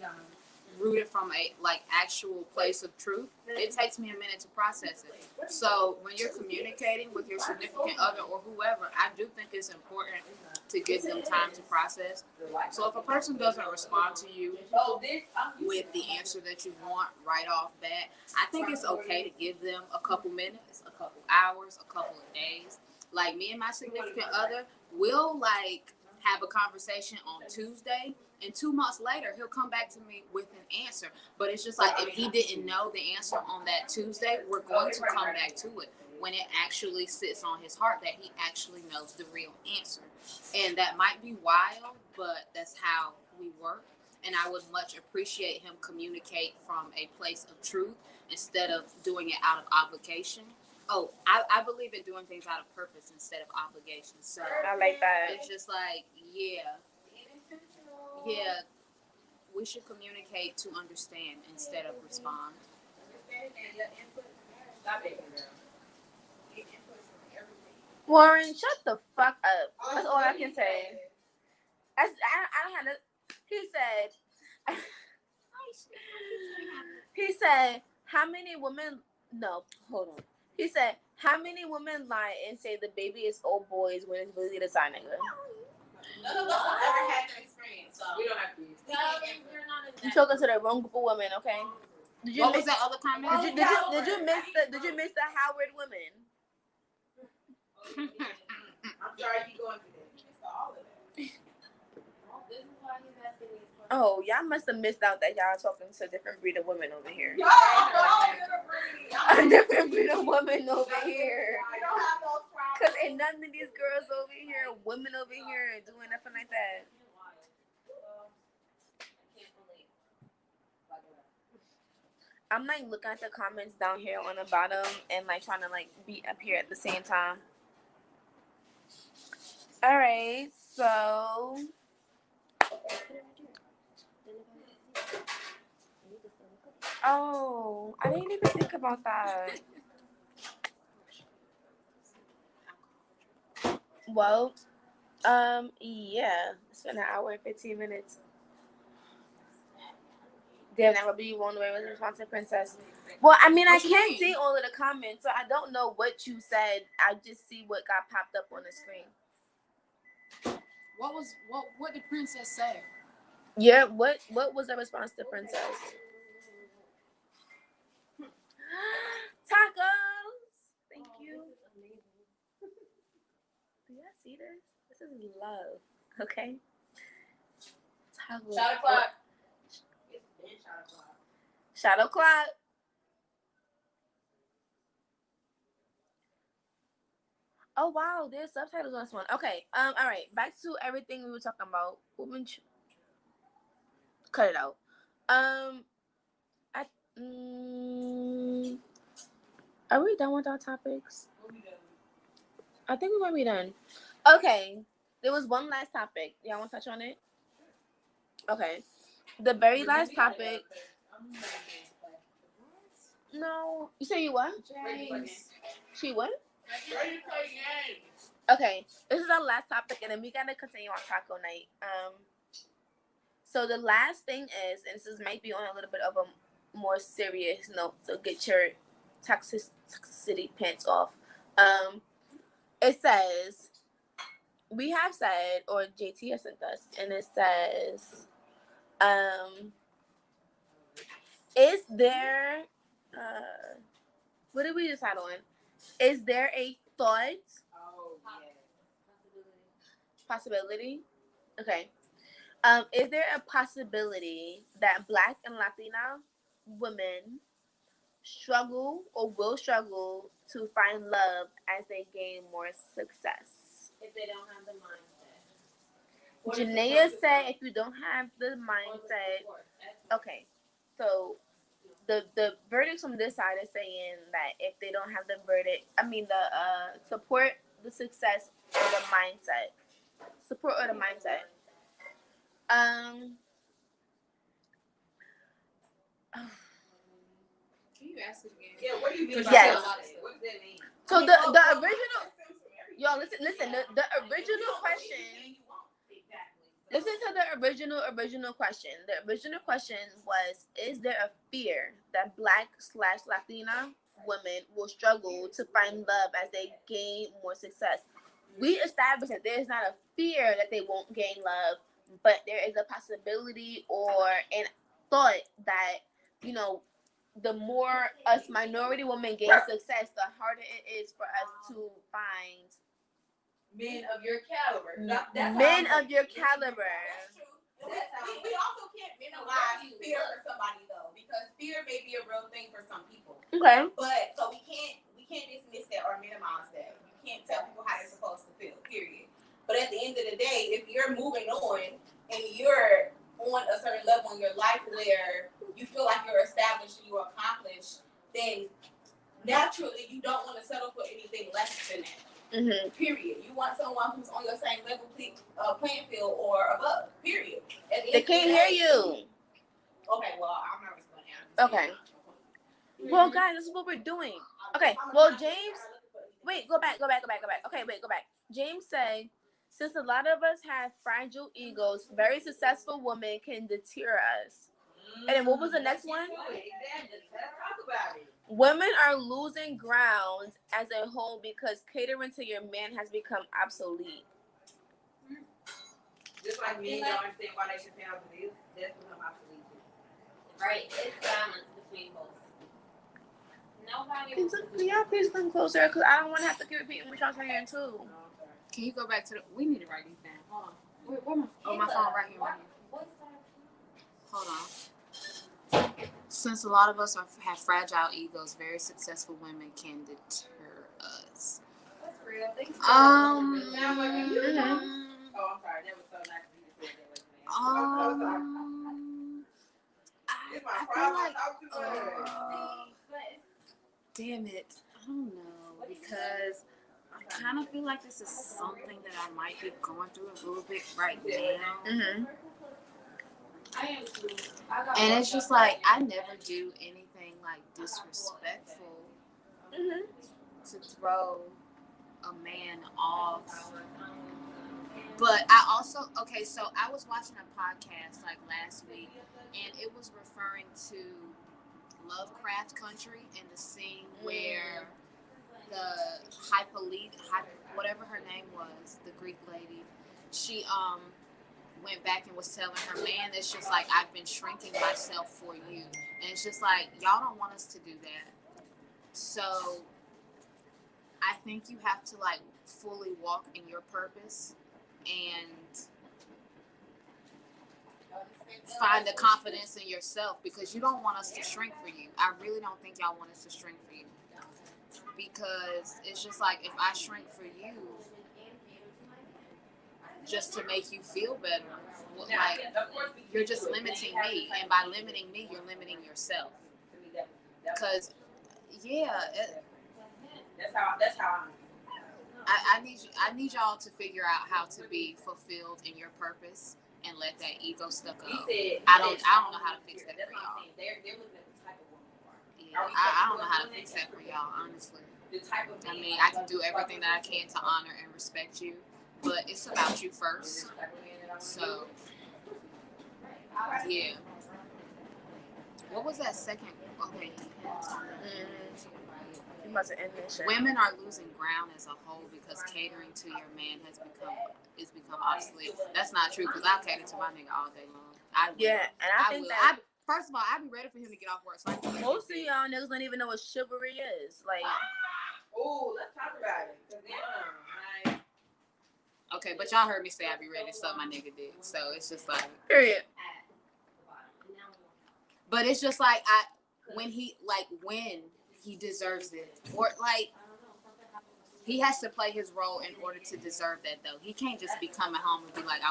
rooted from a actual place of truth, it takes me a minute to process it. So when you're communicating with your significant other or whoever, I do think it's important to give them time to process. So if a person doesn't respond to you with the answer that you want right off bat, I think it's okay to give them a couple minutes, a couple hours, a couple of days. Like me and my significant other, we'll have a conversation on Tuesday, and 2 months later he'll come back to me with an answer. But it's just like if he didn't know the answer on that Tuesday, we're going to come back to it when it actually sits on his heart that he actually knows the real answer. And that might be wild, but that's how we work. And I would much appreciate him communicate from a place of truth instead of doing it out of obligation. Oh, I believe in doing things out of purpose instead of obligation. So I like that. it's just yeah, we should communicate to understand instead of respond. Warren, shut the fuck up. That's all I can say. I don't have to. He said, how many women, no, hold on. He said, how many women lie and say the baby is old boys when it's really the side nigga? None of us have ever had that experience, so We don't have to use We're not in You that. talking to the wrong group of women, okay? What was that other comment? Did you miss the Howard women? I'm sorry you going through that. It's all of that. This is why he's asking these questions. Oh, y'all must have missed out that y'all talking to a different breed of women over here. Y'all gonna breathe. A different breed of women over here. We don't have those problems. Cause ain't none of these girls over here, women over here, doing nothing like that. I can't believe. I'm like looking at the comments down here on the bottom and like trying to like be up here at the same time. All right, so oh, I didn't even think about that. Well, yeah, it's been an hour and 15 minutes. Damn, that would be one way with responsive princess. Well, I mean, I can't see all of the comments, so I don't know what you said. I just see what got popped up on the screen. What did Princess say? Yeah, what was the response to princess? Tacos. Thank you. Do y'all see this? This is love. Okay. Tacos. Shot o'clock. Shot o'clock. Oh wow, there's subtitles on this one. Okay. All right. Back to everything we were talking about. Cut it out. Are we done with our topics? I think we might be done. Okay. There was one last topic. Y'all want to touch on it? Okay. The very last topic. No. You say you what? James. She what? Okay. This is our last topic, and then we gotta continue on taco night. So the last thing is, and this might be on a little bit of a more serious note, so get your toxicity pants off. It says, we have said, or JT has sent us, and it says, is there, what did we decide on? Is there a thought? Possibility? Okay. Is there a possibility that Black and Latina women struggle or will struggle to find love as they gain more success? If they don't have the mindset. Janaea said if you don't have the mindset. Okay. So the verdict from this side is saying that if they don't have the support the success or the mindset. Support or the mindset. Can you ask it again? Yeah, what do you mean by Yes. that? What does that mean? So the original, y'all listen. The original question. Listen to the original question. The original question was: is there a fear that Black/Latina women will struggle to find love as they gain more success? We established that there is not a fear that they won't gain love, but there is a possibility or an thought that, you know, the more us minority women gain success, the harder it is for us to find Men of your caliber. men of your caliber. We also can't minimize fear for somebody though, because fear may be a real thing for some people. Okay. But so we can't dismiss that or minimize that. You can't tell people how they're supposed to feel. Period. But at the end of the day, if you're moving on and you're on a certain level in your life where you feel like you're established and you're accomplished, then naturally you don't want to settle for anything less than that. Mm-hmm. Period. You want someone who's on your same level playing field or above. Period. They can't hear you. Okay, well, I'm not responding. Okay. Well, guys, this is what we're doing. Okay. Well, James, wait, go back. Okay, wait, go back. James said, since a lot of us have fragile egos, very successful women can deter us. And then what was the next one? Women are losing ground as a whole because catering to your man has become obsolete. Just like men don't understand why they should pay off the bills, that's become obsolete. Right, it's balance between both. Nobody. Can y'all please come closer? Because I don't want to have to keep repeating what y'all saying too. Can you go back to the? We need to write these down. Hold on. Where my phone right here. Hold on. Since a lot of us have fragile egos, very successful women can deter us. That's real. Thanks. Oh, I'm sorry. That was so nice of you to say that. I feel like, damn it, I don't know, because I kind of feel like this is something that I might be going through a little bit right now. Mm-hmm. And it's just like, I never do anything like disrespectful to throw a man off. But I also, okay, so I was watching a podcast like last week, and it was referring to Lovecraft Country and the scene where the whatever her name was, the Greek lady, she went back and was telling her man, it's just like, I've been shrinking myself for you. And it's just like, y'all don't want us to do that. So I think you have to like fully walk in your purpose and find the confidence in yourself, because you don't want us to shrink for you. I really don't think y'all want us to shrink for you, because it's just like, if I shrink for you just to make you feel better, like, you're just limiting me, and by limiting me, you're limiting yourself. Because that's how I need y'all to figure out how to be fulfilled in your purpose and let that ego stuff go. I don't know how to fix that for y'all. Yeah, I don't know how to fix that for y'all, honestly. I mean, I can do everything that I can to honor and respect you, but it's about you first. So, yeah. What was that second? Okay. You must have ended this. Women are losing ground as a whole because catering to your man has become obsolete. That's not true, because I'll cater to my nigga all day long. I think that first of all, I'd be ready for him to get off work. So most of y'all niggas don't even know what chivalry is. Like, let's talk about it. Okay, but y'all heard me say I'd be ready to suck my nigga dick. So it's just like, period. But it's just like, when he deserves it, or like, he has to play his role in order to deserve that, though. He can't just be coming home and be like,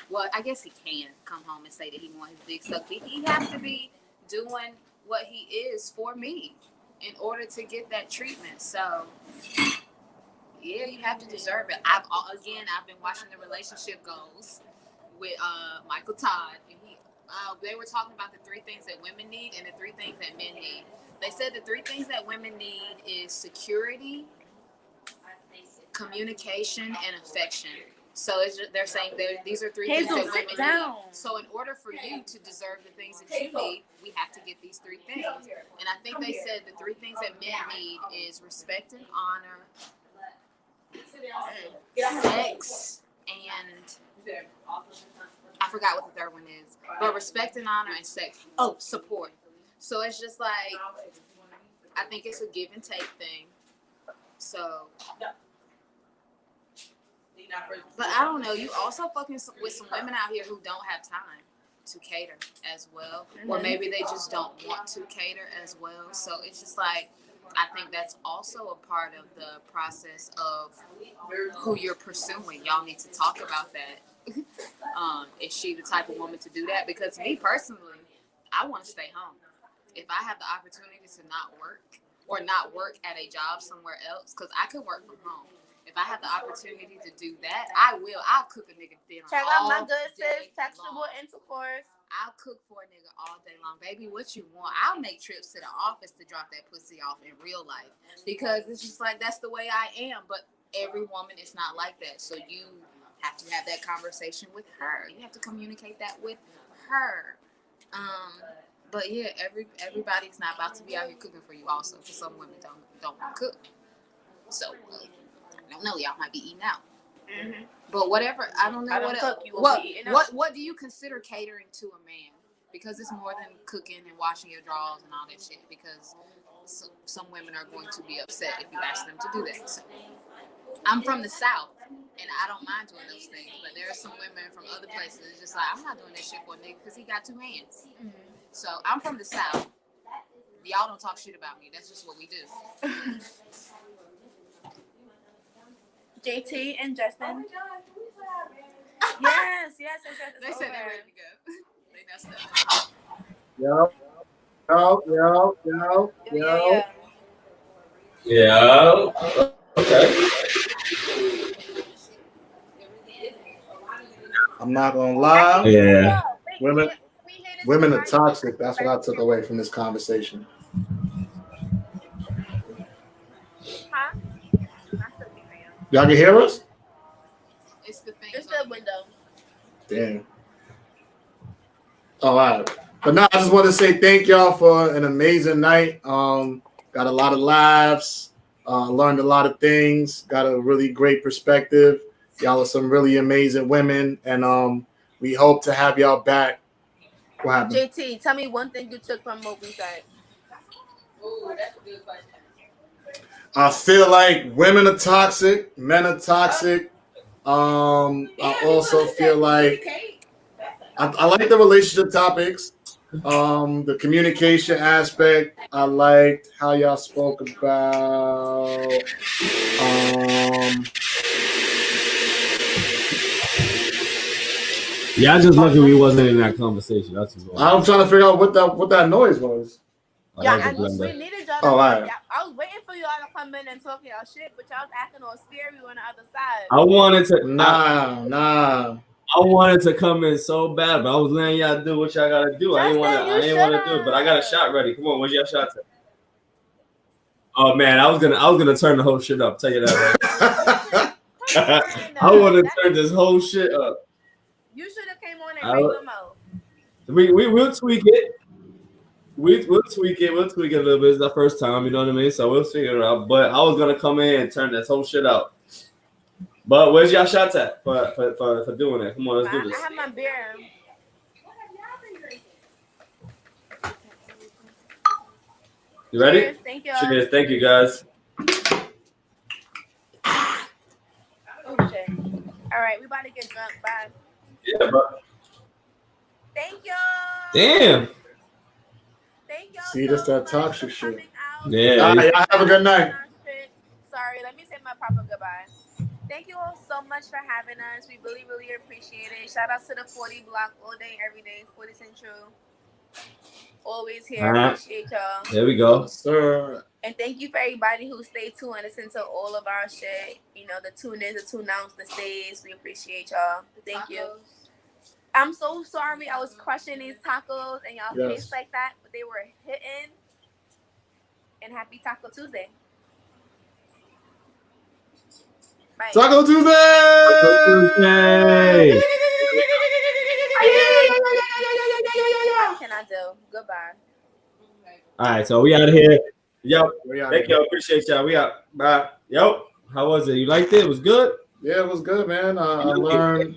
well, I guess he can come home and say that he wants his dick sucked. He has to be doing what he is for me in order to get that treatment. So, yeah, you have to deserve it. I've been watching the relationship goals with Michael Todd, and they were talking about the 3 things that women need and the 3 things that men need. They said the 3 things that women need is security, communication, and affection. So they're saying these are 3 things that women need. So in order for you to deserve the things that you need, we have to get these 3 things. And I think they said the 3 things that men need is respect and honor, sex, and I forgot what the 3rd one is. But respect and honor and sex. Oh, support. So it's just like, I think it's a give and take thing. So, but I don't know. You also fucking with some women out here who don't have time to cater as well. Or maybe they just don't want to cater as well. So it's just like, I think that's also a part of the process of who you're pursuing. Y'all need to talk about that. Is she the type of woman to do that? Because me personally, I want to stay home. If I have the opportunity to not work or not work at a job somewhere else, because I can work from home. If I have the opportunity to do that, I will. I'll cook a nigga dinner. Check out my good sis, Textual Intercourse. I'll cook for a nigga all day long. Baby, what you want? I'll make trips to the office to drop that pussy off in real life. Because it's just like, that's the way I am. But every woman is not like that. So you have to have that conversation with her. You have to communicate that with her. But yeah, everybody's not about to be out here cooking for you also. Because some women don't want to cook. So, I don't know. Y'all might be eating out. Mm-hmm. But whatever, I don't know what do you consider catering to a man? Because it's more than cooking and washing your drawers and all that shit. Because some women are going to be upset if you ask them to do that. So, I'm from the South, and I don't mind doing those things. But there are some women from other places that's just like, I'm not doing that shit for a nigga because he got 2 hands. Mm-hmm. So I'm from the South. Y'all don't talk shit about me. That's just what we do. JT and Justin. Yes. They said they're ready to go. They messed up. Yo. Yeah. Okay. I'm not gonna lie. Yeah. Women are toxic. That's what I took away from this conversation. Huh? Y'all can hear us? It's the thing. It's the window. Damn. All right. But no, I just want to say thank y'all for an amazing night. Got a lot of laughs, learned a lot of things, got a really great perspective. Y'all are some really amazing women, and we hope to have y'all back. What happened? JT, tell me one thing you took from what we said. Ooh, that's a good question. I feel like women are toxic, men are toxic. I also feel like I like the relationship topics, the communication aspect. I liked how y'all spoke about Yeah, I just lucky we wasn't in that conversation. That's just I'm trying to figure out what that noise was. Yeah, we needed y'all to all right. I was waiting for y'all to come in and talk y'all shit, but y'all was acting all scary on the other side. I wanted to Nah. I wanted to come in so bad, but I was letting y'all do what y'all gotta do. I didn't want to do it, but I got a shot ready. Come on, where's your shot at? Oh man, I was gonna turn the whole shit up. Tell you that. Right? I want to turn this whole shit up. You should have came on in regular mode. We will tweak it. We'll tweak it. We'll tweak it a little bit. It's the first time, you know what I mean? So we'll figure it out. But I was gonna come in and turn this whole shit out. But where's y'all shots at for doing it? Come on, let's do this. I have my beer. You ready? Cheers. Thank you. Cheers. Thank you, guys. Oh shit! All right, we about to get drunk. Bye. Yeah, bro. Thank you. Damn. Thank y'all. See, that's that toxic shit. Yeah. All right, y'all have a good night. Sorry, let me say my proper goodbye. Thank you all so much for having us. We really, really appreciate it. Shout out to the 40 block all day, every day, 40 Central. Always here. Appreciate y'all. There we go. Sir. And thank you for everybody who stayed tuned and listened to all of our shit. You know, the tune-ins, the tune-outs, the stays. We appreciate y'all. Thank you. I'm so sorry I was crushing these tacos and y'all taste like that, but they were hitting. And happy Taco Tuesday. Bye. Taco Tuesday! What can I do? Goodbye. All right, so we out of here. Yo, thank you. Appreciate y'all. We out. Bye. Yo, how was it? You liked it? It was good? Yeah, it was good, man. I learned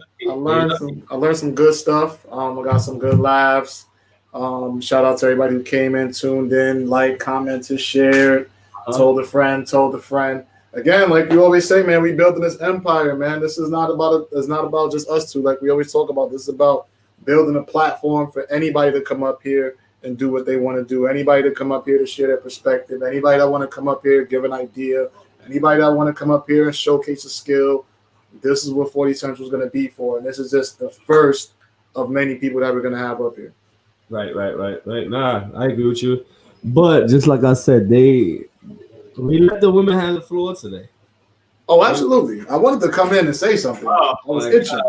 some good stuff. I got some good laughs. Shout out to everybody who came in, tuned in, liked, commented, shared, told a friend. Again, like we always say, man, we building this empire, man. This is not about it's not about just us two, like we always talk about. This is about building a platform for anybody to come up here and do what they want to do. Anybody to come up here to share their perspective. Anybody that want to come up here, give an idea. Anybody that want to come up here and showcase a skill. This is what 40 Central is going to be for, and this is just the first of many people that we're going to have up here. Right. Nah, I agree with you. But just like I said, we let the women have the floor today. Oh, absolutely. I wanted to come in and say something. I was itching.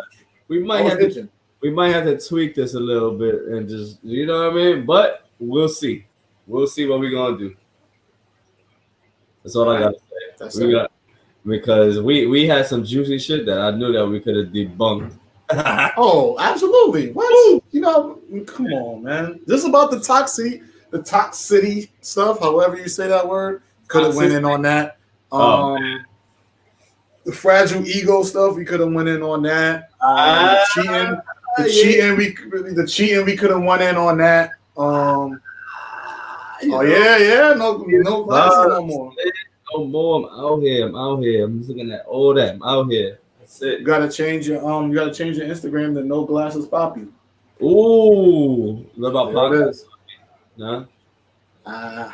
We might have to tweak this a little bit and just, you know what I mean? But we'll see. We'll see what we're going to do. That's all I got to say. Because we had some juicy shit that I knew that we could have debunked. Oh, absolutely. What? You know, come on, man. This is about the toxicity stuff, however you say that word. Could have went in on that. The fragile ego stuff, we could have went in on that. The cheating, we could have went in on that. No classes no more. No more. I'm out here. I'm just looking at all that. I'm out here. That's it. You gotta change your Instagram to No Glasses Poppy. Ooh, what about Poppy? No. I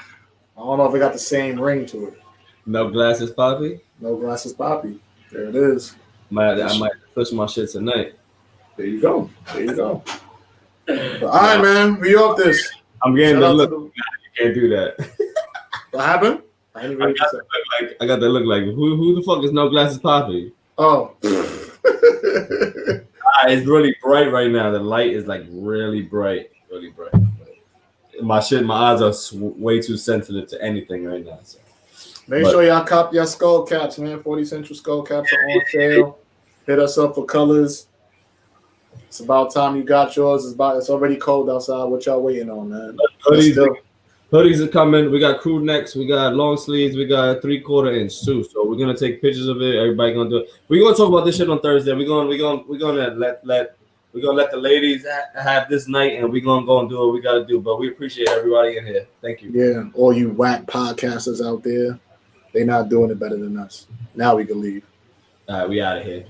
don't know if it got the same ring to it. No Glasses Poppy. No Glasses Poppy. There it is. I might push my shit tonight. There you go. All right, man. We off this. I'm getting Shout the out look. to You can't do that. What happened? I didn't I even got, I got that look like who the fuck is No Glasses Poppy? Oh. It's really bright right now. The light is like really bright. My eyes are way too sensitive to anything right now. So. Make sure y'all cop your skull caps, man. 40 Central skull caps are on sale. Hit us up for colors. It's about time you got yours. It's already cold outside. What y'all waiting on, man? Hoodies are coming. We got crew necks. We got long sleeves. We got 3/4 inch too. So we're gonna take pictures of it. Everybody gonna do it. We're gonna talk about this shit on Thursday. We're gonna let the ladies have this night, and we're gonna go and do what we gotta do. But we appreciate everybody in here. Thank you. Yeah, all you whack podcasters out there, they not doing it better than us. Now we can leave. All right, we out of here.